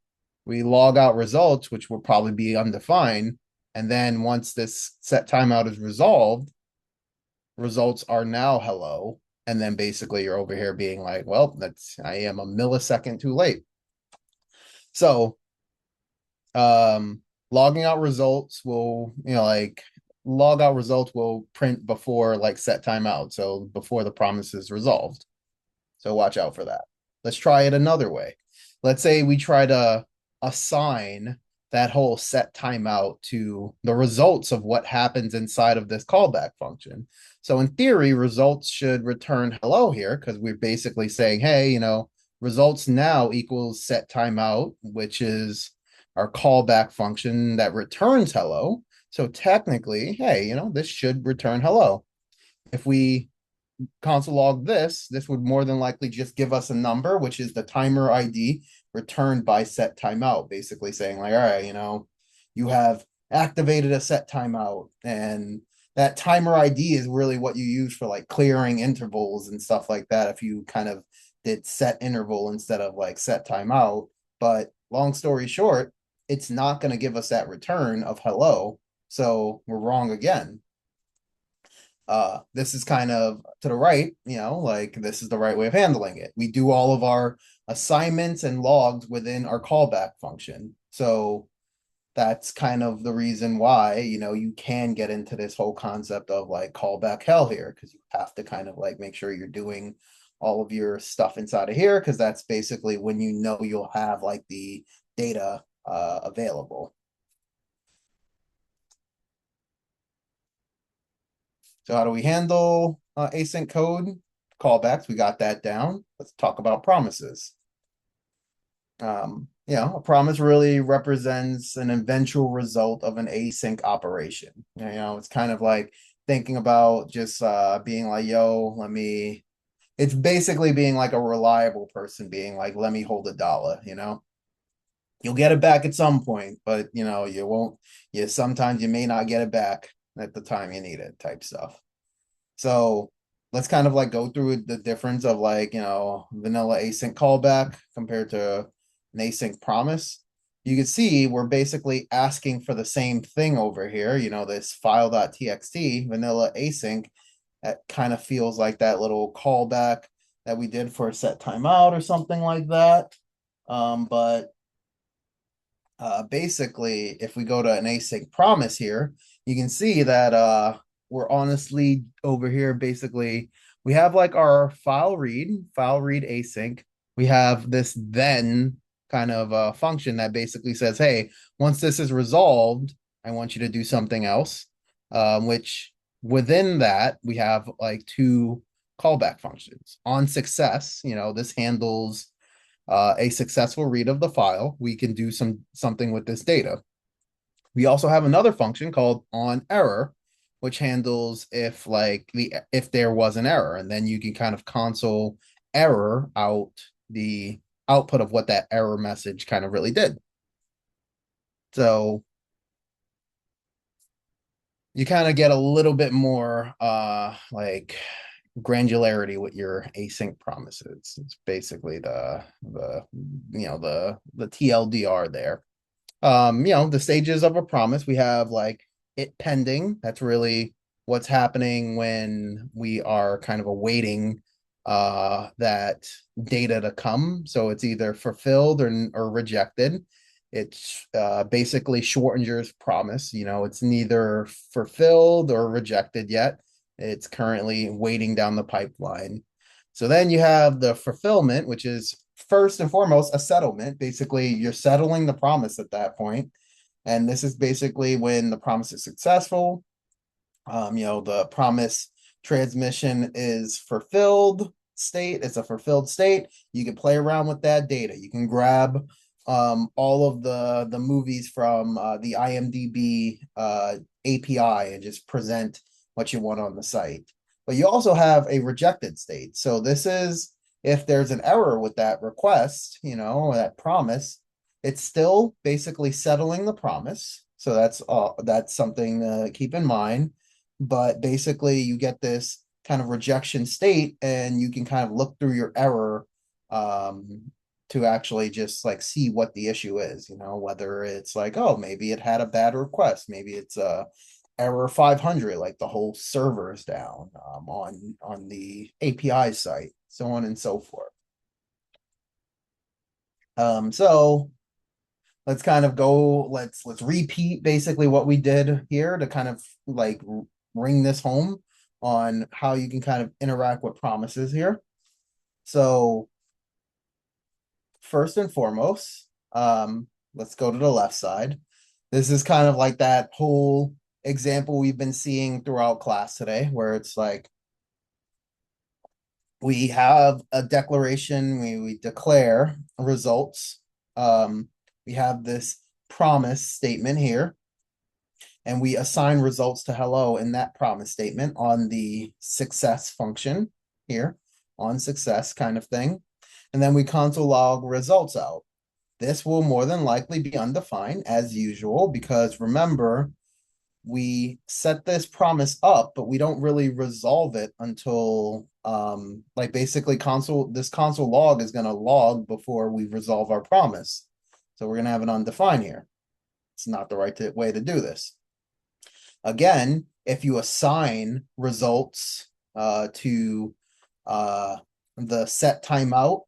A: We log out results, which will probably be undefined. And then once this set timeout is resolved, results are now hello. And then basically you're over here being like, well, I am a millisecond too late. So logging out results will, log out results will print before like set timeout. So before the promise is resolved. So watch out for that. Let's try it another way. Let's say we try to assign that whole set timeout to the results of what happens inside of this callback function. So in theory, results should return hello here because we're basically saying, hey, results now equals set timeout, which is our callback function that returns hello. So technically, hey, this should return hello. If we console log this would more than likely just give us a number, which is the timer ID returned by set timeout, basically saying like, all right, you have activated a set timeout. And that timer ID is really what you use for like clearing intervals and stuff like that. If you kind of did set interval instead of like set timeout. But long story short, it's not going to give us that return of hello. So we're wrong again. This is kind of to the right, like this is the right way of handling it. We do all of our assignments and logs within our callback function. So that's kind of the reason why, you can get into this whole concept of like callback hell here, because you have to kind of like make sure you're doing all of your stuff inside of here, because that's basically when you'll have like the data available. So how do we handle async code callbacks? We got that down. Let's talk about promises. A promise really represents an eventual result of an async operation. It's kind of like thinking about just being like, yo, it's basically being like a reliable person being like, let me hold $1, You'll get it back at some point, but you won't, sometimes you may not get it back at the time you need it type stuff. So let's kind of like go through the difference of like, vanilla async callback compared to an async promise. You can see we're basically asking for the same thing over here, this file.txt vanilla async. That kind of feels like that little callback that we did for a set timeout or something like that. But basically, if we go to an async promise here, you can see that we're honestly over here. Basically, we have like our file read async. We have this then kind of function that basically says, hey, once this is resolved, I want you to do something else. Which within that, we have like two callback functions. On success, this handles a successful read of the file. We can do something with this data. We also have another function called on error, which handles if there was an error, and then you can kind of console error out the output of what that error message kind of really did. So you kind of get a little bit more like granularity with your async promises. It's basically the TLDR there. The stages of a promise, we have like it pending. That's really what's happening when we are kind of awaiting that data to come. So it's either fulfilled or rejected. It's basically Schwarzenegger's promise. It's neither fulfilled or rejected yet. It's currently waiting down the pipeline. So then you have the fulfillment, which is first and foremost a settlement. Basically, you're settling the promise at that point. And this is basically when the promise is successful. The promise transmission is fulfilled state. It's a fulfilled state. You can play around with that data. You can grab all of the movies from the IMDb API and just present what you want on the site. But you also have a rejected state. So this is if there's an error with that request, or that promise, it's still basically settling the promise. So that's something to keep in mind. But basically you get this kind of rejection state and you can kind of look through your error to actually just like see what the issue is, whether it's like, oh, maybe it had a bad request, maybe it's error 500, like the whole server is down on the API site, so on and so forth. So let's kind of go, let's repeat basically what we did here to kind of like bring this home on how you can kind of interact with promises here. So first and foremost, let's go to the left side. This is kind of like that whole example we've been seeing throughout class today, where it's like we have a declaration, we declare results. We have this promise statement here, and we assign results to hello in that promise statement on the success function here, on success kind of thing. And then we console log results out. This will more than likely be undefined as usual, because remember, we set this promise up, but we don't really resolve it until like basically this console log is going to log before we resolve our promise. So we're going to have an undefined here. It's not the right way to do this. Again, if you assign results to the set timeout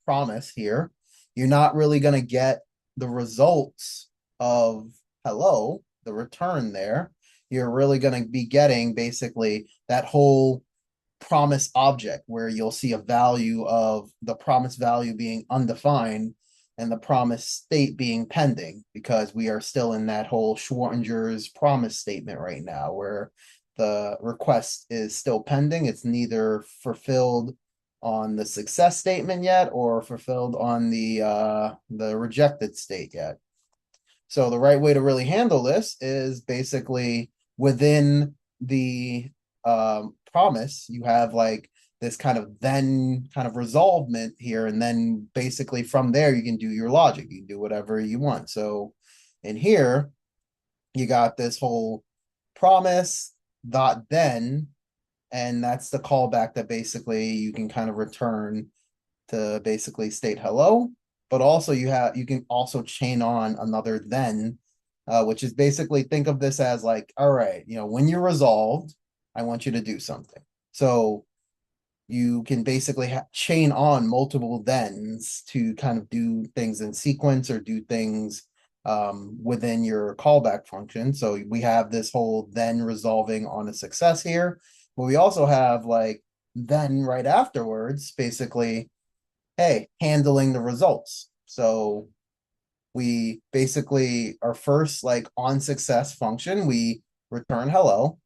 A: promise here, you're not really going to get the results of hello, the return there. You're really going to be getting basically that whole promise object where you'll see a value of the promise value being undefined and the promise state being pending, because we are still in that whole Schrodinger's promise statement right now where the request is still pending. It's neither fulfilled on the success statement yet or fulfilled on the rejected state yet. So the right way to really handle this is basically within the promise, you have like this kind of then kind of resolvement here. And then basically from there, you can do your logic. You can do whatever you want. So in here, you got this whole promise dot then, and that's the callback that basically you can kind of return to basically state hello. But also you can also chain on another then, which is basically, think of this as like, all right, when you're resolved, I want you to do something. So you can basically chain on multiple thens to kind of do things in sequence or do things within your callback function. So we have this whole then resolving on a success here, but we also have like then right afterwards, basically, hey, handling the results. So we basically, our first like on success function, we return hello.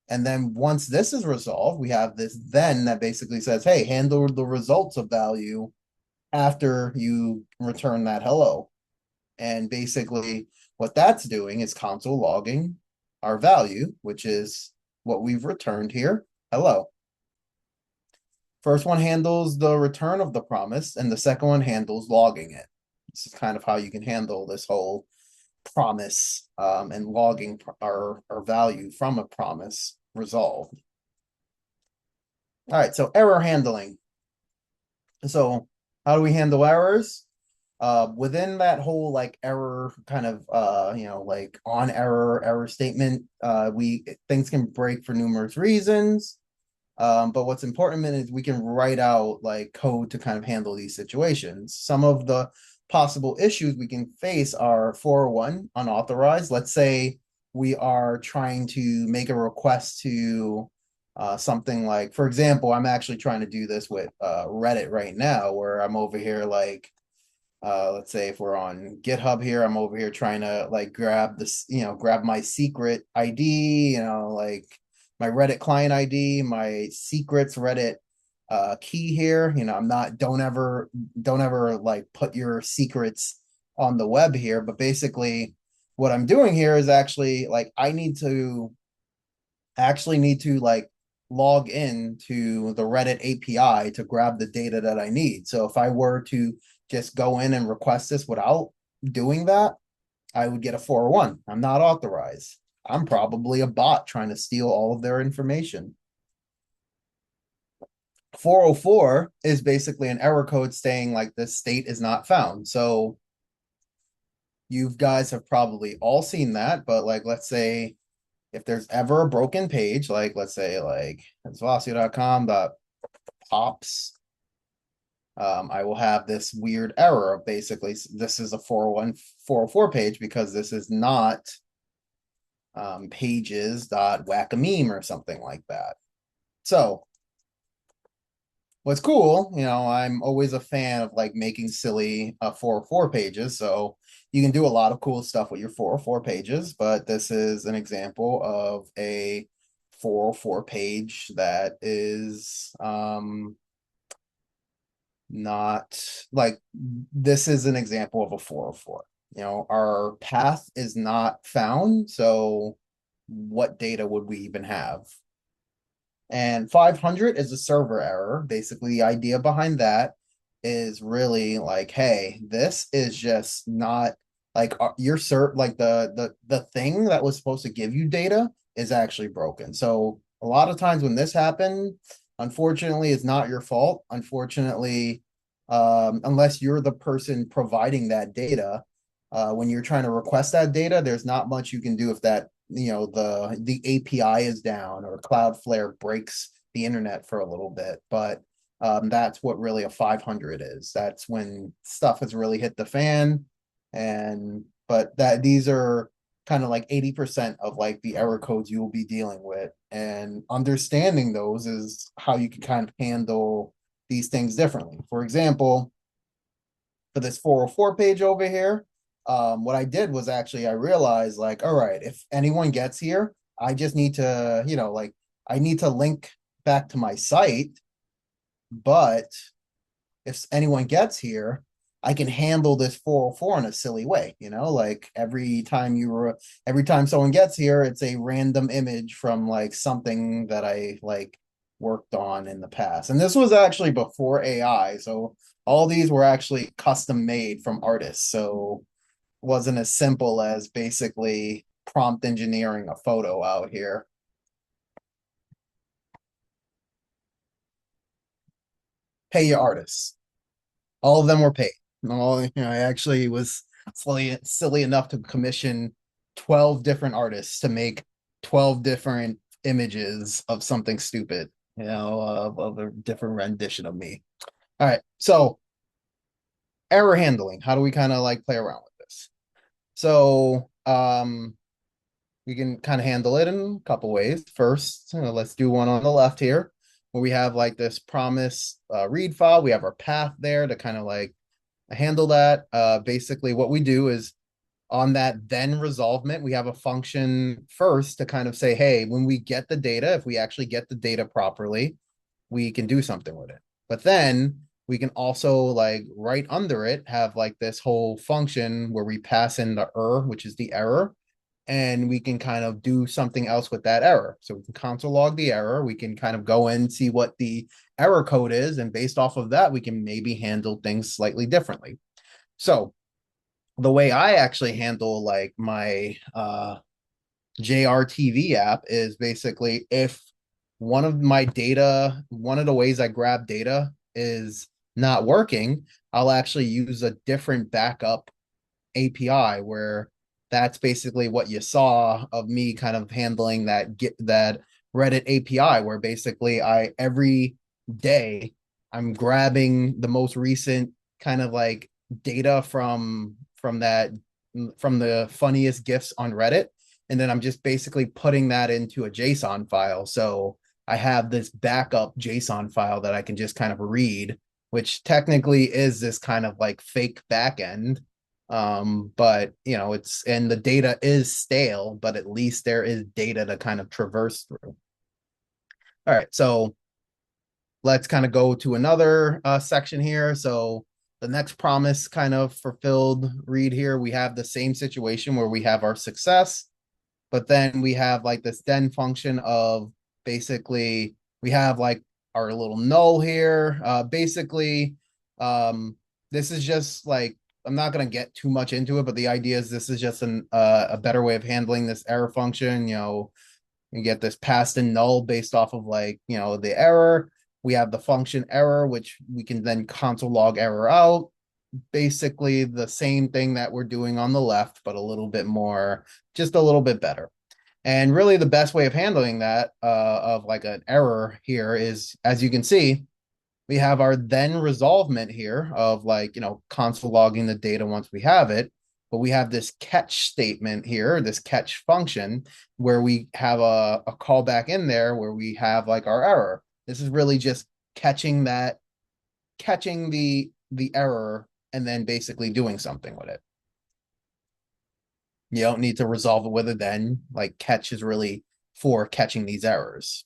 A: And then once this is resolved, we have this then that basically says, hey, handle the results of value after you return that hello. And basically what that's doing is console logging our value, which is what we've returned here, hello. First one handles the return of the promise, and the second one handles logging it. This is kind of how you can handle this whole promise and logging our value from a promise resolved. All right, so error handling. So how do we handle errors? Within that whole like error kind of like on error statement, things can break for numerous reasons. But what's important is we can write out like code to kind of handle these situations. Some of the possible issues we can face are 401 unauthorized. Let's say we are trying to make a request to something like, for example, I'm actually trying to do this with Reddit right now, where I'm over here like let's say if we're on GitHub here, I'm over here trying to like grab this, grab my secret ID, like my Reddit client ID, my secrets Reddit key here. I'm not, don't ever like put your secrets on the web here, but basically what I'm doing here is actually like I need to like log in to the Reddit API to grab the data that I need. So if I were to just go in and request this without doing that, I would get a 401. I'm not authorized. I'm probably a bot trying to steal all of their information. 404 is basically an error code saying like this state is not found. So you guys have probably all seen that, but like let's say if there's ever a broken page, like let's say like it's velocity.com.pops, I will have this weird error of basically this is a 404 page because this is not pages.whack-a-meme or something like that. So what's cool, I'm always a fan of like making silly 404 pages. So you can do a lot of cool stuff with your 404 pages, but this is an example of a 404 page that is not like this is an example of a 404. Our path is not found, so what data would we even have? And 500 is a server error. Basically, the idea behind that is really like, hey, this is just not like your like the thing that was supposed to give you data is actually broken. So a lot of times when this happened, unfortunately, it's not your fault. Unfortunately, unless you're the person providing that data, when you're trying to request that data, there's not much you can do if that the API is down or Cloudflare breaks the internet for a little bit. But that's what really a 500 is. That's when stuff has really hit the fan. And but that these are kind of like 80% of like the error codes you will be dealing with. And understanding those is how you can kind of handle these things differently. For example, for this 404 page over here, what I did was actually I realized like, all right, if anyone gets here, I just need to, like I need to link back to my site, but if anyone gets here, I can handle this 404 in a silly way, like every time someone gets here, it's a random image from like something that I like worked on in the past. And this was actually before AI, so all these were actually custom made from artists. So it wasn't as simple as basically prompt engineering a photo out here. Pay your artists. All of them were paid. I actually was silly enough to commission 12 different artists to make 12 different images of something stupid, of a different rendition of me. All right, so error handling. How do we kind of like play around with this? So we can kind of handle it in a couple ways. First, let's do one on the left here, where we have like this promise read file. We have our path there to kind of like handle that. Basically, what we do is on that then resolvement, we have a function first to kind of say, hey, when we get the data, if we actually get the data properly, we can do something with it. But then we can also like right under it have like this whole function where we pass in the which is the error, and we can kind of do something else with that error. So we can console log the error. We can kind of go in, see what the error code is. And based off of that, we can maybe handle things slightly differently. So the way I actually handle like my JRTV app is basically if one of the ways I grab data is not working, I'll actually use a different backup API where that's basically what you saw of me kind of handling that Reddit API where basically I every day I'm grabbing the most recent kind of like data from the funniest gifs on Reddit, and then I'm just basically putting that into a JSON file. So I have this backup JSON file that I can just kind of read which technically is this kind of like fake backend. But it's and the data is stale, but at least there is data to kind of traverse through. All right, so let's kind of go to another section here. So the next promise kind of fulfilled read here. We have the same situation where we have our success, but then we have like this then function of basically we have like our little null here. Basically, this is just like I'm not going to get too much into it, but the idea is this is just a better way of handling this error function. You get this passed in null based off of like the error. We have the function error, which we can then console log error out. Basically the same thing that we're doing on the left, but a little bit more, just a little bit better. And really the best way of handling that of like an error here is, as you can see, we have our then resolvement here of like, console logging the data once we have it. But we have this catch statement here, this catch function, where we have a callback in there where we have like our error. This is really just catching the error and then basically doing something with it. You don't need to resolve it with a then. Like catch is really for catching these errors.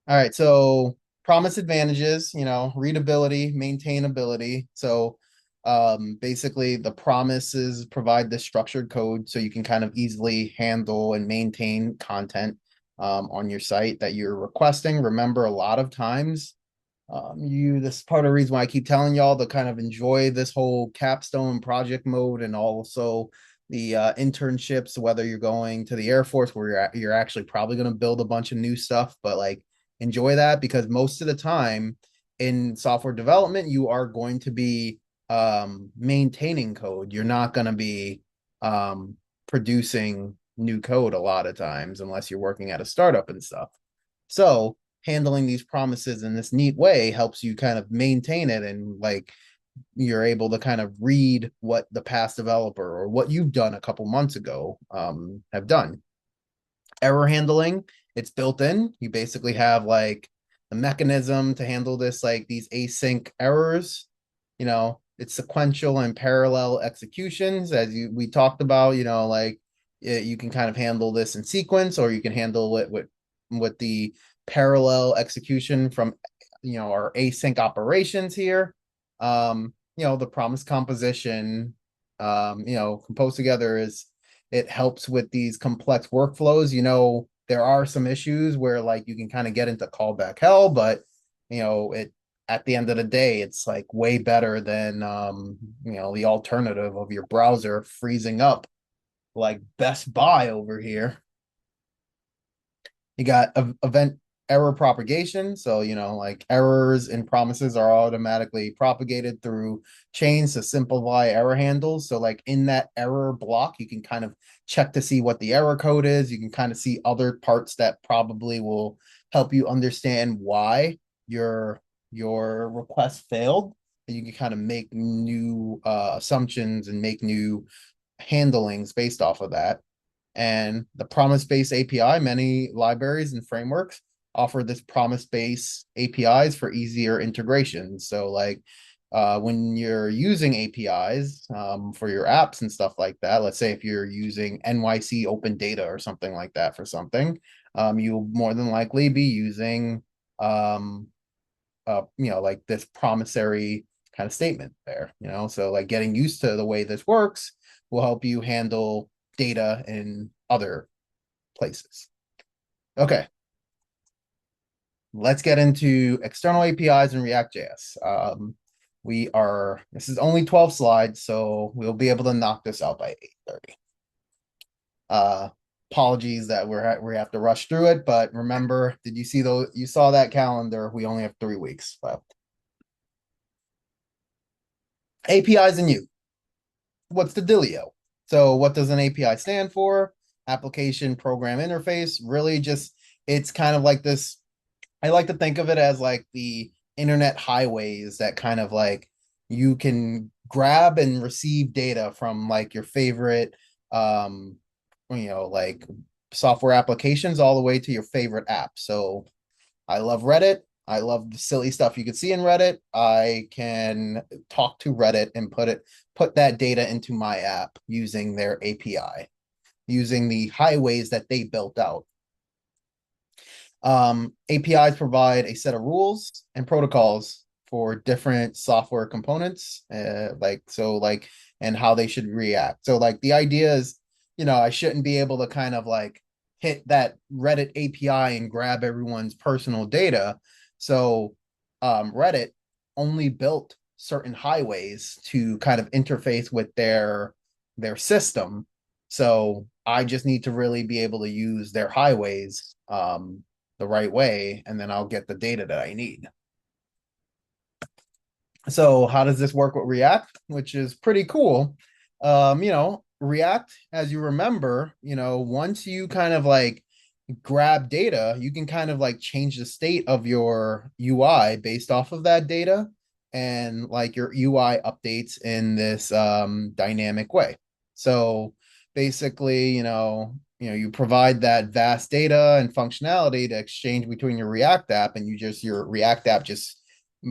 A: All right, so promise advantages, readability, maintainability. So basically the promises provide this structured code so you can kind of easily handle and maintain content on your site that you're requesting. Remember, a lot of times this is part of the reason why I keep telling y'all to kind of enjoy this whole capstone project mode, and also the internships, whether you're going to the Air Force where you're actually probably going to build a bunch of new stuff, but like enjoy that, because most of the time in software development you are going to be maintaining code. You're not going to be producing new code a lot of times unless you're working at a startup and stuff. So handling these promises in this neat way helps you kind of maintain it, and like you're able to kind of read what the past developer or what you've done a couple months ago have done. Error handling, it's built in. You basically have like the mechanism to handle this, like these async errors. It's sequential and parallel executions, as we talked about. Like you can kind of handle this in sequence, or you can handle it with the parallel execution from our async operations here. The promise composition, composed together is it helps with these complex workflows. There are some issues where like you can kind of get into callback hell, but it at the end of the day, it's like way better than the alternative of your browser freezing up like Best Buy over here. You got event error propagation. So, like errors and promises are automatically propagated through chains to simplify error handles. So, like in that error block, you can kind of check to see what the error code is. You can kind of see other parts that probably will help you understand why your request failed. And you can kind of make new assumptions and make new handlings based off of that. And the promise-based API, many libraries and frameworks offer this promise-based APIs for easier integration. So like when you're using APIs for your apps and stuff like that, let's say if you're using NYC Open Data or something like that for something, you'll more than likely be using like this promissory kind of statement there. So like getting used to the way this works will help you handle data in other places. Okay. Let's get into external APIs and React.js. This is only 12 slides, so we'll be able to knock this out by 8:30. Apologies that we have to rush through it, but remember, did you see you saw that calendar? We only have 3 weeks left. APIs and you. What's the dealio? So what does an API stand for? Application Program Interface. Really just, it's kind of like this, I like to think of it as like the internet highways that kind of like you can grab and receive data from like your favorite like software applications all the way to your favorite app. So I love Reddit. I love the silly stuff you can see in Reddit. I can talk to Reddit and put that data into my app using their API, using the highways that they built out. APIs provide a set of rules and protocols for different software components, and how they should react. So like the idea is, I shouldn't be able to kind of like hit that Reddit API and grab everyone's personal data. So Reddit only built certain highways to kind of interface with their system. So I just need to really be able to use their highways the right way, and then I'll get the data that I need. So how does this work with React? Which is pretty cool. React, as you remember, once you kind of like grab data, you can kind of like change the state of your UI based off of that data. And like your UI updates in this dynamic way. So basically, you provide that vast data and functionality to exchange between your React app, and your React app just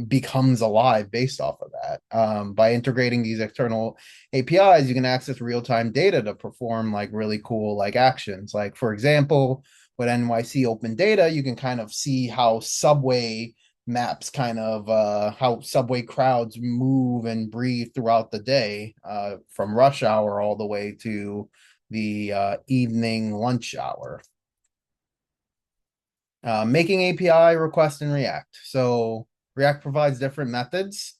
A: becomes alive based off of that. By integrating these external APIs, you can access real-time data to perform like really cool like actions. Like for example, with NYC Open Data, you can kind of see how subway maps kind of how subway crowds move and breathe throughout the day, from rush hour all the way to the evening lunch hour. Making API requests in React. So React provides different methods.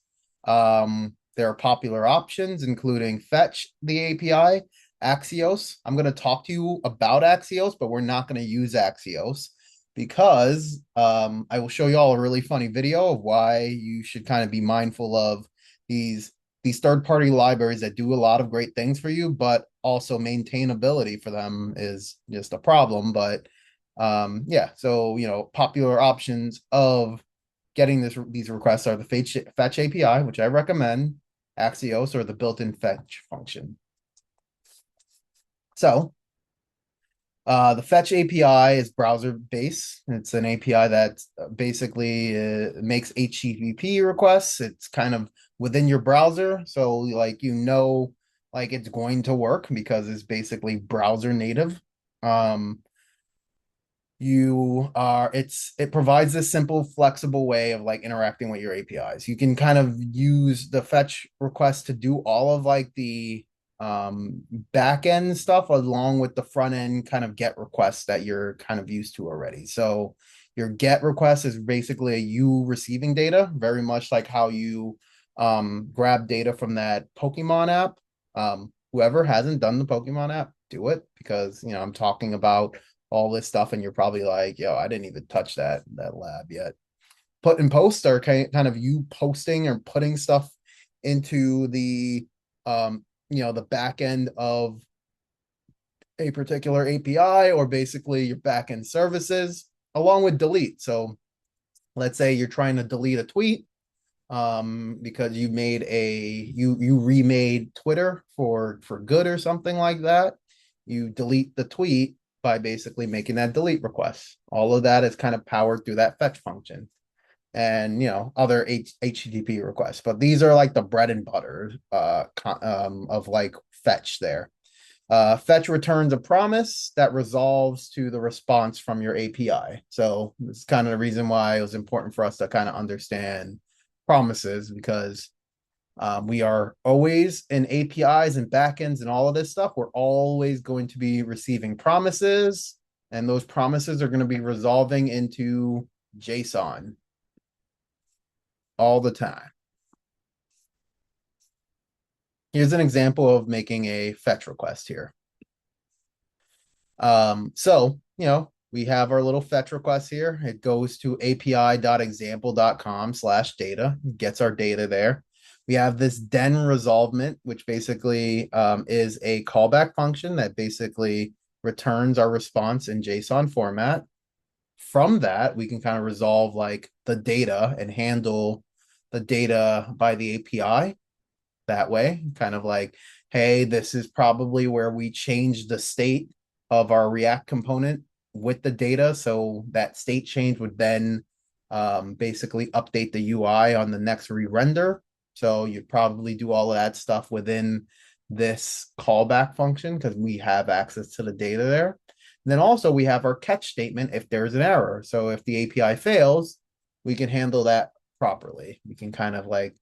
A: There are popular options, including fetch the API, Axios. I'm going to talk to you about Axios, but we're not going to use Axios because I will show you all a really funny video of why you should kind of be mindful of these third-party libraries that do a lot of great things for you, but also maintainability for them is just a problem. But yeah, so popular options of getting these requests are the fetch API, which I recommend, Axios, or the built-in fetch function. So the fetch API is browser based. It's an API that basically makes HTTP requests. It's kind of within your browser, so like like it's going to work because it's basically browser native. It provides this simple, flexible way of like interacting with your APIs. You can kind of use the fetch request to do all of like the back end stuff along with the front end kind of get requests that you're kind of used to already. So your get request is basically you receiving data, very much like how you grab data from that Pokemon app. Whoever hasn't done the Pokemon app, do it, because I'm talking about all this stuff and you're probably like, yo, I didn't even touch that lab yet. Put and post are kind of you posting or putting stuff into the the back end of a particular API, or basically your back end services, along with delete. So let's say you're trying to delete a tweet because you remade Twitter for good or something like that. You delete the tweet by basically making that delete request. All of that is kind of powered through that fetch function, and other HTTP requests. But these are like the bread and butter of like fetch there. Fetch returns a promise that resolves to the response from your API. So this is kind of the reason why it was important for us to kind of understand promises, because we are always in APIs and backends and all of this stuff. We're always going to be receiving promises, and those promises are going to be resolving into JSON all the time. Here's an example of making a fetch request here. So we have our little fetch request here. It goes to api.example.com/data, gets our data there. We have this den resolvement, which basically is a callback function that basically returns our response in JSON format. From that, we can kind of resolve like the data and handle the data by the API that way. Kind of like, hey, this is probably where we change the state of our React component with the data. So that state change would then basically update the UI on the next re-render. So you'd probably do all of that stuff within this callback function because we have access to the data there. And then also we have our catch statement if there's an error. So if the API fails, we can handle that properly. We can kind of like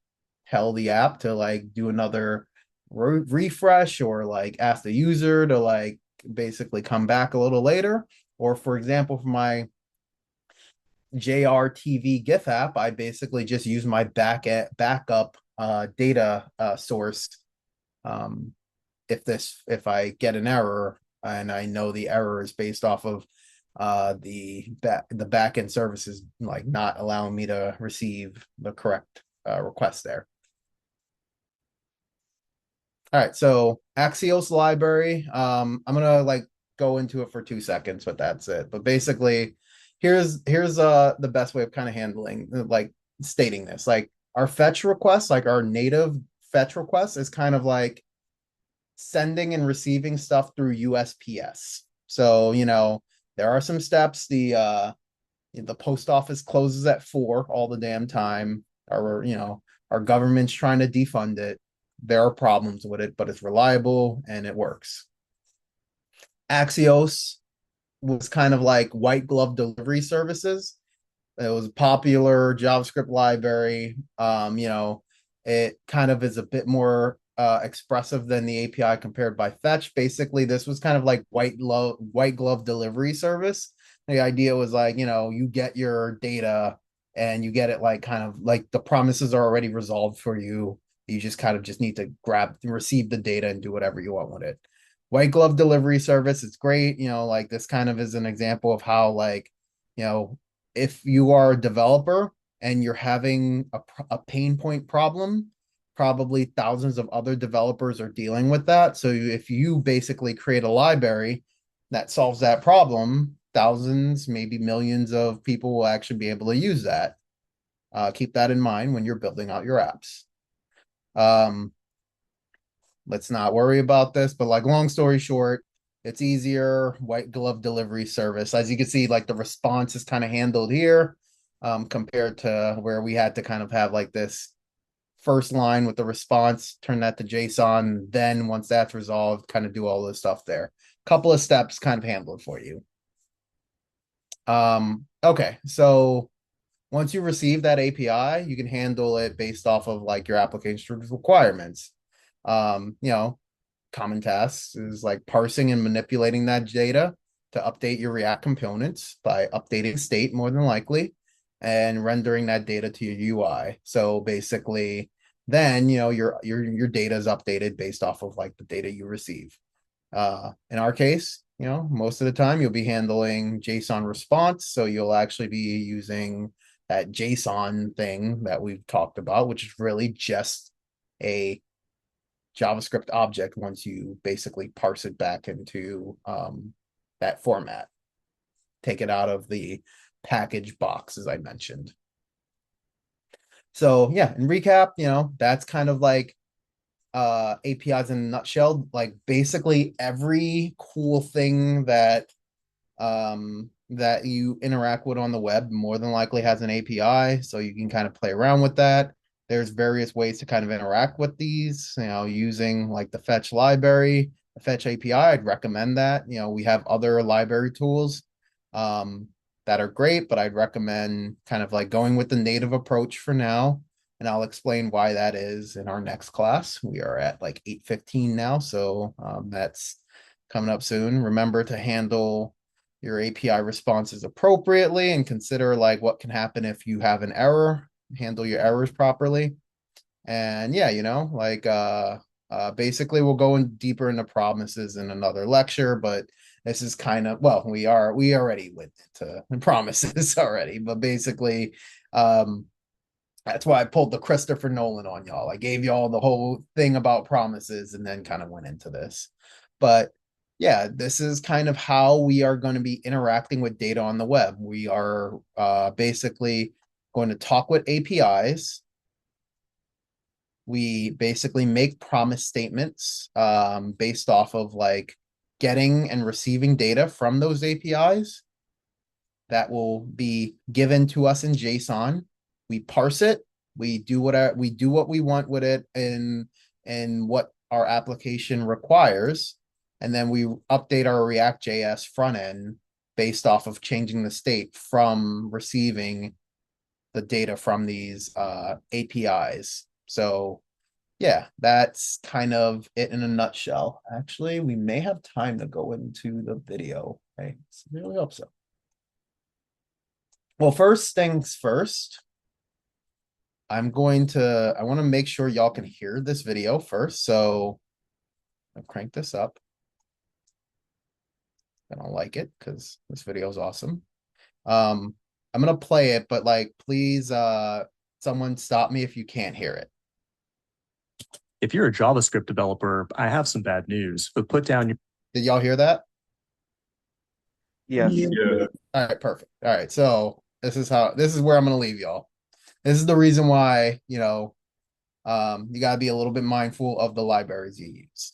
A: tell the app to like do another refresh or like ask the user to like basically come back a little later. Or for example, for my JRTV GIF app, I basically just use my backup data source. Um, if I get an error and I know the error is based off of the backend services like not allowing me to receive the correct request there. All right, so Axios library. I'm gonna like go into it for 2 seconds, but that's it. But basically, here's the best way of kind of handling like stating this. Like our fetch request, like our native fetch request, is kind of like sending and receiving stuff through USPS. So there are some steps. The post office closes at 4 all the damn time. Our government's trying to defund it. There are problems with it, but it's reliable and it works. Axios was kind of like white glove delivery services. It was a popular JavaScript library. It kind of is a bit more expressive than the API compared by Fetch. Basically, this was kind of like white glove delivery service. The idea was like, you get your data and you get it like kind of like the promises are already resolved for you. You just kind of just need to receive the data and do whatever you want with it. White glove delivery service, it's great. Like this kind of is an example of how like, if you are a developer and you're having a pain point problem, probably thousands of other developers are dealing with that. So if you basically create a library that solves that problem, thousands, maybe millions of people will actually be able to use that. Keep that in mind when you're building out your apps. Let's not worry about this, but like long story short, it's easier white glove delivery service. As you can see, like the response is kind of handled here compared to where we had to kind of have like this first line with the response, turn that to JSON. Then once that's resolved, kind of do all this stuff there. Couple of steps kind of handled for you. Okay, so once you receive that API, you can handle it based off of like your application requirements. Common tasks is like parsing and manipulating that data to update your React components by updating state more than likely and rendering that data to your UI. So basically, then your data is updated based off of like the data you receive. In our case, most of the time you'll be handling JSON response, so you'll actually be using that JSON thing that we've talked about, which is really just a JavaScript object once you basically parse it back into that format. Take it out of the package box, as I mentioned. So yeah, in recap, that's kind of like APIs in a nutshell. Like basically every cool thing that you interact with on the web more than likely has an API, so you can kind of play around with that. There's various ways to kind of interact with these, using like the fetch library, the fetch API. I'd recommend that. We have other library tools that are great, but I'd recommend kind of like going with the native approach for now. And I'll explain why that is in our next class. We are at like 8:15 now, so that's coming up soon. Remember to handle your API responses appropriately and consider like what can happen if you have an error, handle your errors properly. And yeah, basically we'll go in deeper into promises in another lecture, but this is kind of, well, we already went into promises already, but basically that's why I pulled the Christopher Nolan on y'all. I gave y'all the whole thing about promises and then kind of went into this. But yeah, this is kind of how we are going to be interacting with data on the web. We are basically going to talk with APIs. We basically make promise statements based off of like getting and receiving data from those APIs. that will be given to us in JSON. We parse it. We do what we want with it in what our application requires, and then we update our React.js front end based off of changing the state from receiving the data from these APIs. So yeah, that's kind of it in a nutshell. Actually, we may have time to go into the video. I really hope so. Well, first things first, I want to make sure y'all can hear this video first. So I'll crank this up. I don't like it because this video is awesome. I'm gonna play it, but like, please, someone stop me if you can't hear it.
I: If you're a JavaScript developer, I have some bad news, but put down your.
A: Did y'all hear that?
E: Yes.
A: Yeah. All right, perfect. All right, so this is where I'm gonna leave y'all. This is the reason why, you gotta be a little bit mindful of the libraries you use,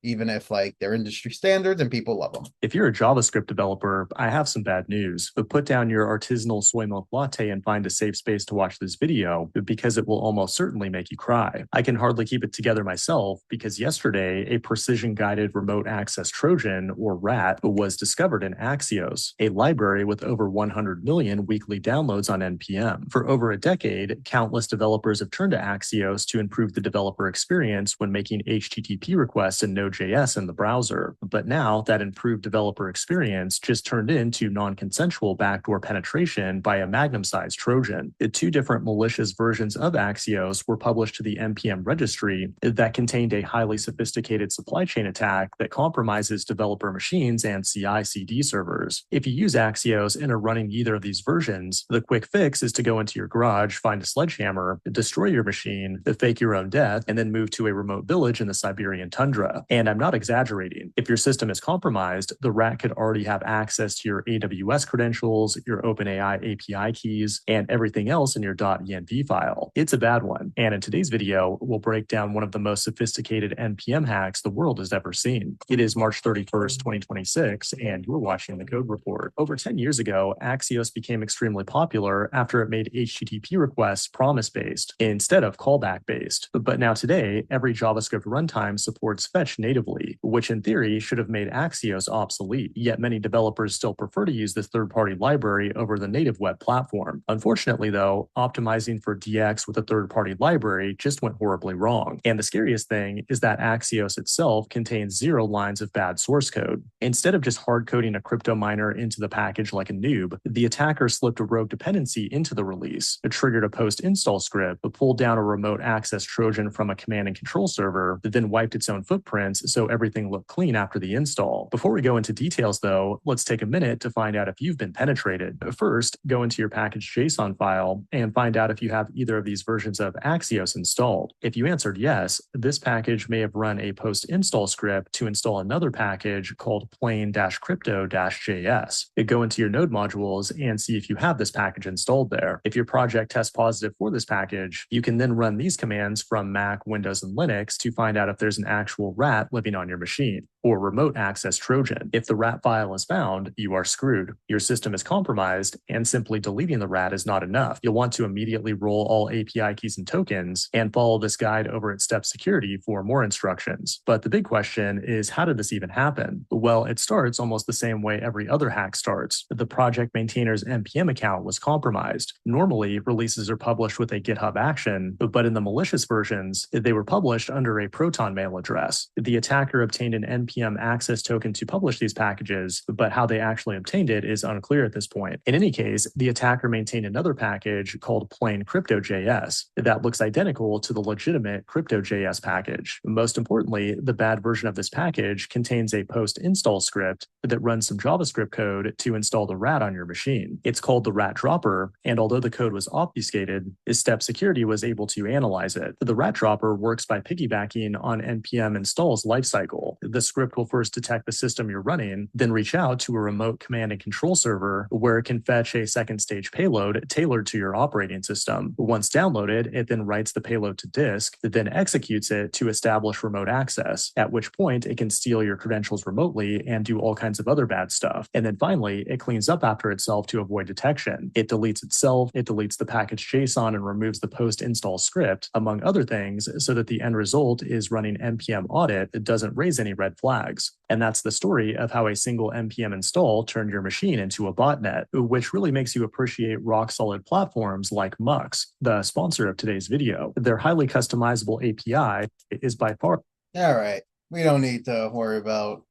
A: even if like they're industry standards and people love them.
I: If you're a JavaScript developer, I have some bad news, but put down your artisanal soy milk latte and find a safe space to watch this video because it will almost certainly make you cry. I can hardly keep it together myself because yesterday, a precision-guided remote access Trojan, or RAT, was discovered in Axios, a library with over 100 million weekly downloads on NPM. For over a decade, countless developers have turned to Axios to improve the developer experience when making HTTP requests in Node.js in the browser. But now that improved developer experience just turned into non-consensual backdoor penetration by a Magnum-sized Trojan. The two different malicious versions of Axios were published to the NPM registry that contained a highly sophisticated supply chain attack that compromises developer machines and CI/CD servers. If you use Axios and are running either of these versions, the quick fix is to go into your garage, find a sledgehammer, destroy your machine, fake your own death, and then move to a remote village in the Siberian tundra. And I'm not exaggerating. If your system is compromised, the rat could already have access to your AWS credentials, your OpenAI API keys, and everything else in your .env file. It's a bad one. And in today's video, we'll break down one of the most sophisticated NPM hacks the world has ever seen. It is March 31st, 2026, and you're watching the Code Report. Over 10 years ago, Axios became extremely popular after it made HTTP requests promise-based instead of callback-based. But now today, every JavaScript runtime supports fetch natively, which in theory should have made Axios obsolete, yet many developers still prefer to use this third-party library over the native web platform. Unfortunately, though, optimizing for DX with a third-party library just went horribly wrong. And the scariest thing is that Axios itself contains 0 lines of bad source code. Instead of just hard-coding a crypto miner into the package like a noob, the attacker slipped a rogue dependency into the release. It triggered a post-install script, pulled down a remote access Trojan from a command and control server, that then wiped its own footprints so everything looked clean after the install. Before we go into details though, let's take a minute to find out if you've been penetrated. First, go into your package JSON file and find out if you have either of these versions of Axios installed. If you answered yes, this package may have run a post-install script to install another package called plain-crypto-js. Go into your node modules and see if you have this package installed there. If your project tests positive for this package, you can then run these commands from Mac, Windows, and Linux to find out if there's an actual rat living on your machine, or remote access Trojan. If the rat file is found, you are screwed. Your system is compromised, and simply deleting the rat is not enough. You'll want to immediately roll all API keys and tokens and follow this guide over at Step Security for more instructions. But the big question is, how did this even happen? Well, it starts almost the same way every other hack starts. The project maintainer's NPM account was compromised. Normally, releases are published with a GitHub action, but in the malicious versions, they were published under a Proton mail address. The attacker obtained an NPM access token to publish these packages, but how they actually obtained it is unclear at this point. In any case, the attacker maintained another package called plain crypto.js that looks identical to the legitimate crypto.js package. Most importantly, the bad version of this package contains a post-install script that runs some JavaScript code to install the rat on your machine. It's called the rat dropper, and although the code was obfuscated, Step Security was able to analyze it. The rat dropper works by piggybacking on NPM install's lifecycle. The script script will first detect the system you're running, then reach out to a remote command and control server where it can fetch a second stage payload tailored to your operating system. Once downloaded, it then writes the payload to disk, then executes it to establish remote access, at which point it can steal your credentials remotely and do all kinds of other bad stuff. And then finally, it cleans up after itself to avoid detection. It deletes itself, it deletes the package JSON and removes the post-install script, among other things, so that the end result is running npm audit that doesn't raise any red flags. And that's the story of how a single npm install turned your machine into a botnet, which really makes you appreciate rock-solid platforms like Mux, the sponsor of today's video. Their highly customizable API is by far...
A: All right. We don't need to worry about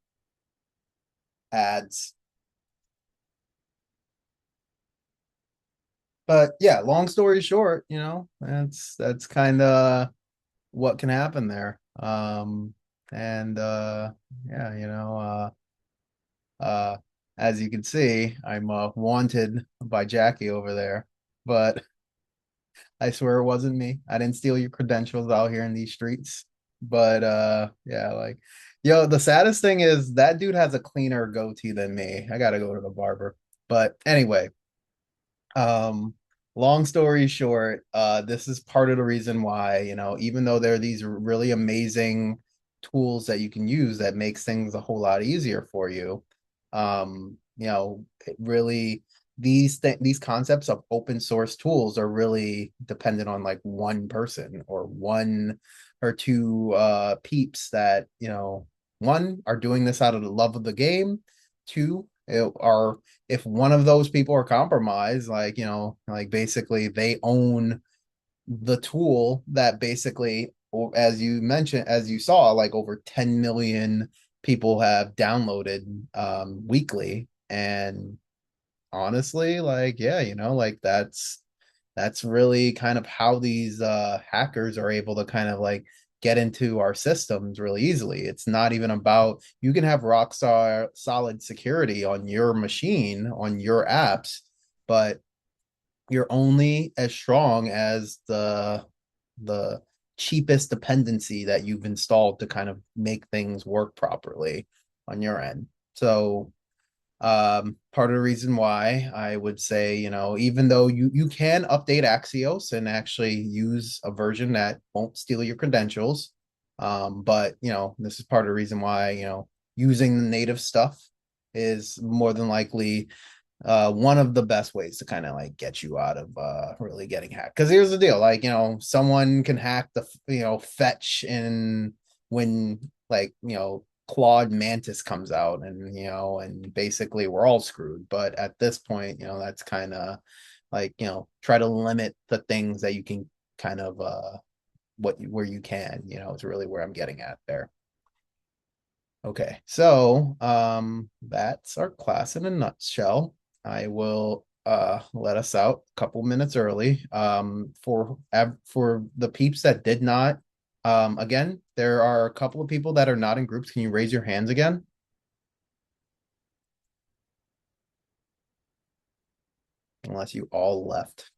A: ads. But yeah, long story short, that's kind of what can happen there. And yeah, as you can see, I'm wanted by Jackie over there, but I swear it wasn't me. I didn't steal your credentials out here in these streets. But yeah, like, yo, the saddest thing is that dude has a cleaner goatee than me. I gotta go to the barber. But anyway, um, long story short, this is part of the reason why, even though there are these really amazing tools that you can use that makes things a whole lot easier for you, it really these concepts of open source tools are really dependent on like one person or one or two peeps that, one are doing this out of the love of the game, two are if one of those people are compromised, like, like basically they own the tool that basically, as you mentioned, as you saw, like over 10 million people have downloaded weekly. And honestly, like, yeah, like that's really kind of how these hackers are able to kind of like get into our systems really easily. It's not even about, you can have solid security on your machine, on your apps, but you're only as strong as the cheapest dependency that you've installed to kind of make things work properly on your end. So part of the reason why I would say, even though you can update Axios and actually use a version that won't steal your credentials, but this is part of the reason why, using the native stuff is more than likely one of the best ways to kind of like get you out of really getting hacked. Because here's the deal, like, someone can hack the fetch, and when, like, Claude Mantis comes out, and and basically we're all screwed. But at this point, that's kind of like, try to limit the things that you can kind of where you can, is really where I'm getting at there. Okay, so that's our class in a nutshell. I will let us out a couple minutes early. For the peeps that did not, again, there are a couple of people that are not in groups. Can you raise your hands again? Unless you all left.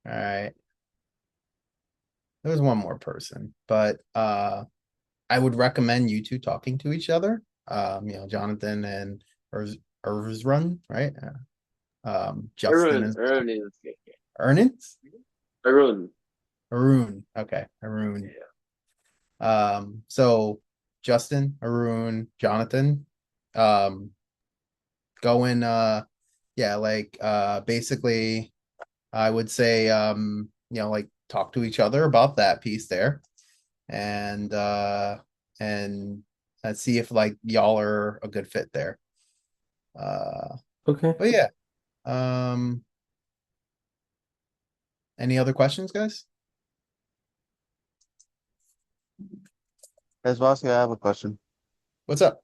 A: All right. There's one more person, but I would recommend you two talking to each other. Jonathan and Erzrun, right? Justin is Ernest? Arun. Okay, Arun. So Justin, Arun, Jonathan, go in yeah, like basically I would say like talk to each other about that piece there. And let's see if like y'all are a good fit there.
E: Okay.
A: But yeah. Um any other questions, guys?
J: As Vasquez, I have a question.
A: What's up?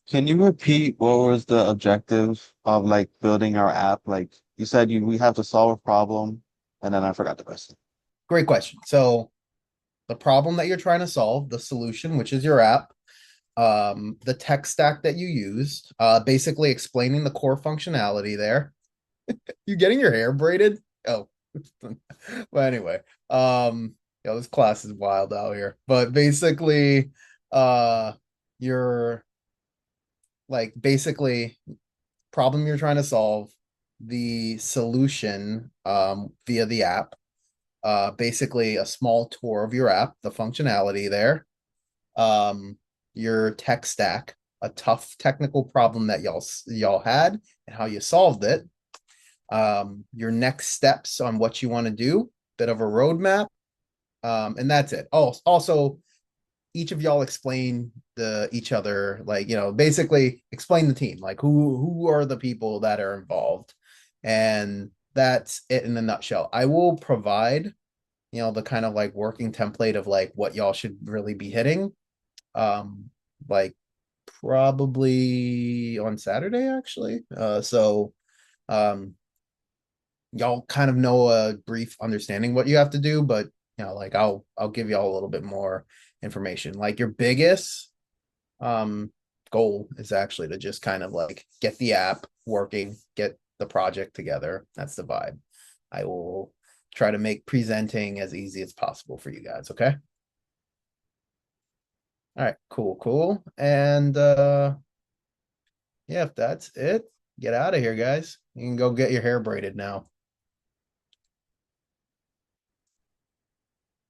J: Can you repeat what was the objective of like building our app? Like you said, we have to solve a problem, and then I forgot the question.
A: Great question. So the problem that you're trying to solve, the solution, which is your app, the tech stack that you used, basically explaining the core functionality there. You getting your hair braided? Oh, well, anyway, this class is wild out here. But basically, your like basically problem you're trying to solve, the solution via the app, basically a small tour of your app, the functionality there, your tech stack, a tough technical problem that y'all had and how you solved it, your next steps on what you want to do, bit of a roadmap, and that's it. Oh, also each of y'all explain the each other, like, basically explain the team, like who are the people that are involved, and that's it in a nutshell. I will provide, the kind of like working template of like what y'all should really be hitting, like probably on Saturday actually. So um y'all kind of know a brief understanding what you have to do, but like I'll give y'all a little bit more information. Like your biggest um goal is actually to just kind of like get the app working, get the project together. That's the vibe. I will try to make presenting as easy as possible for you guys, okay? All right, cool. And yeah, if that's it, get out of here, guys. You can go get your hair braided now.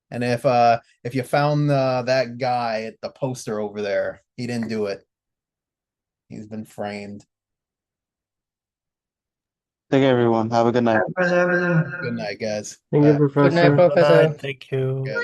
A: And if you found that guy at the poster over there, he didn't do it. He's been framed.
J: Take care, everyone. Have a good night.
A: Good night, guys.
K: Thank you,
A: Bye.
K: Professor.
G: Good night, thank you.
A: Guys.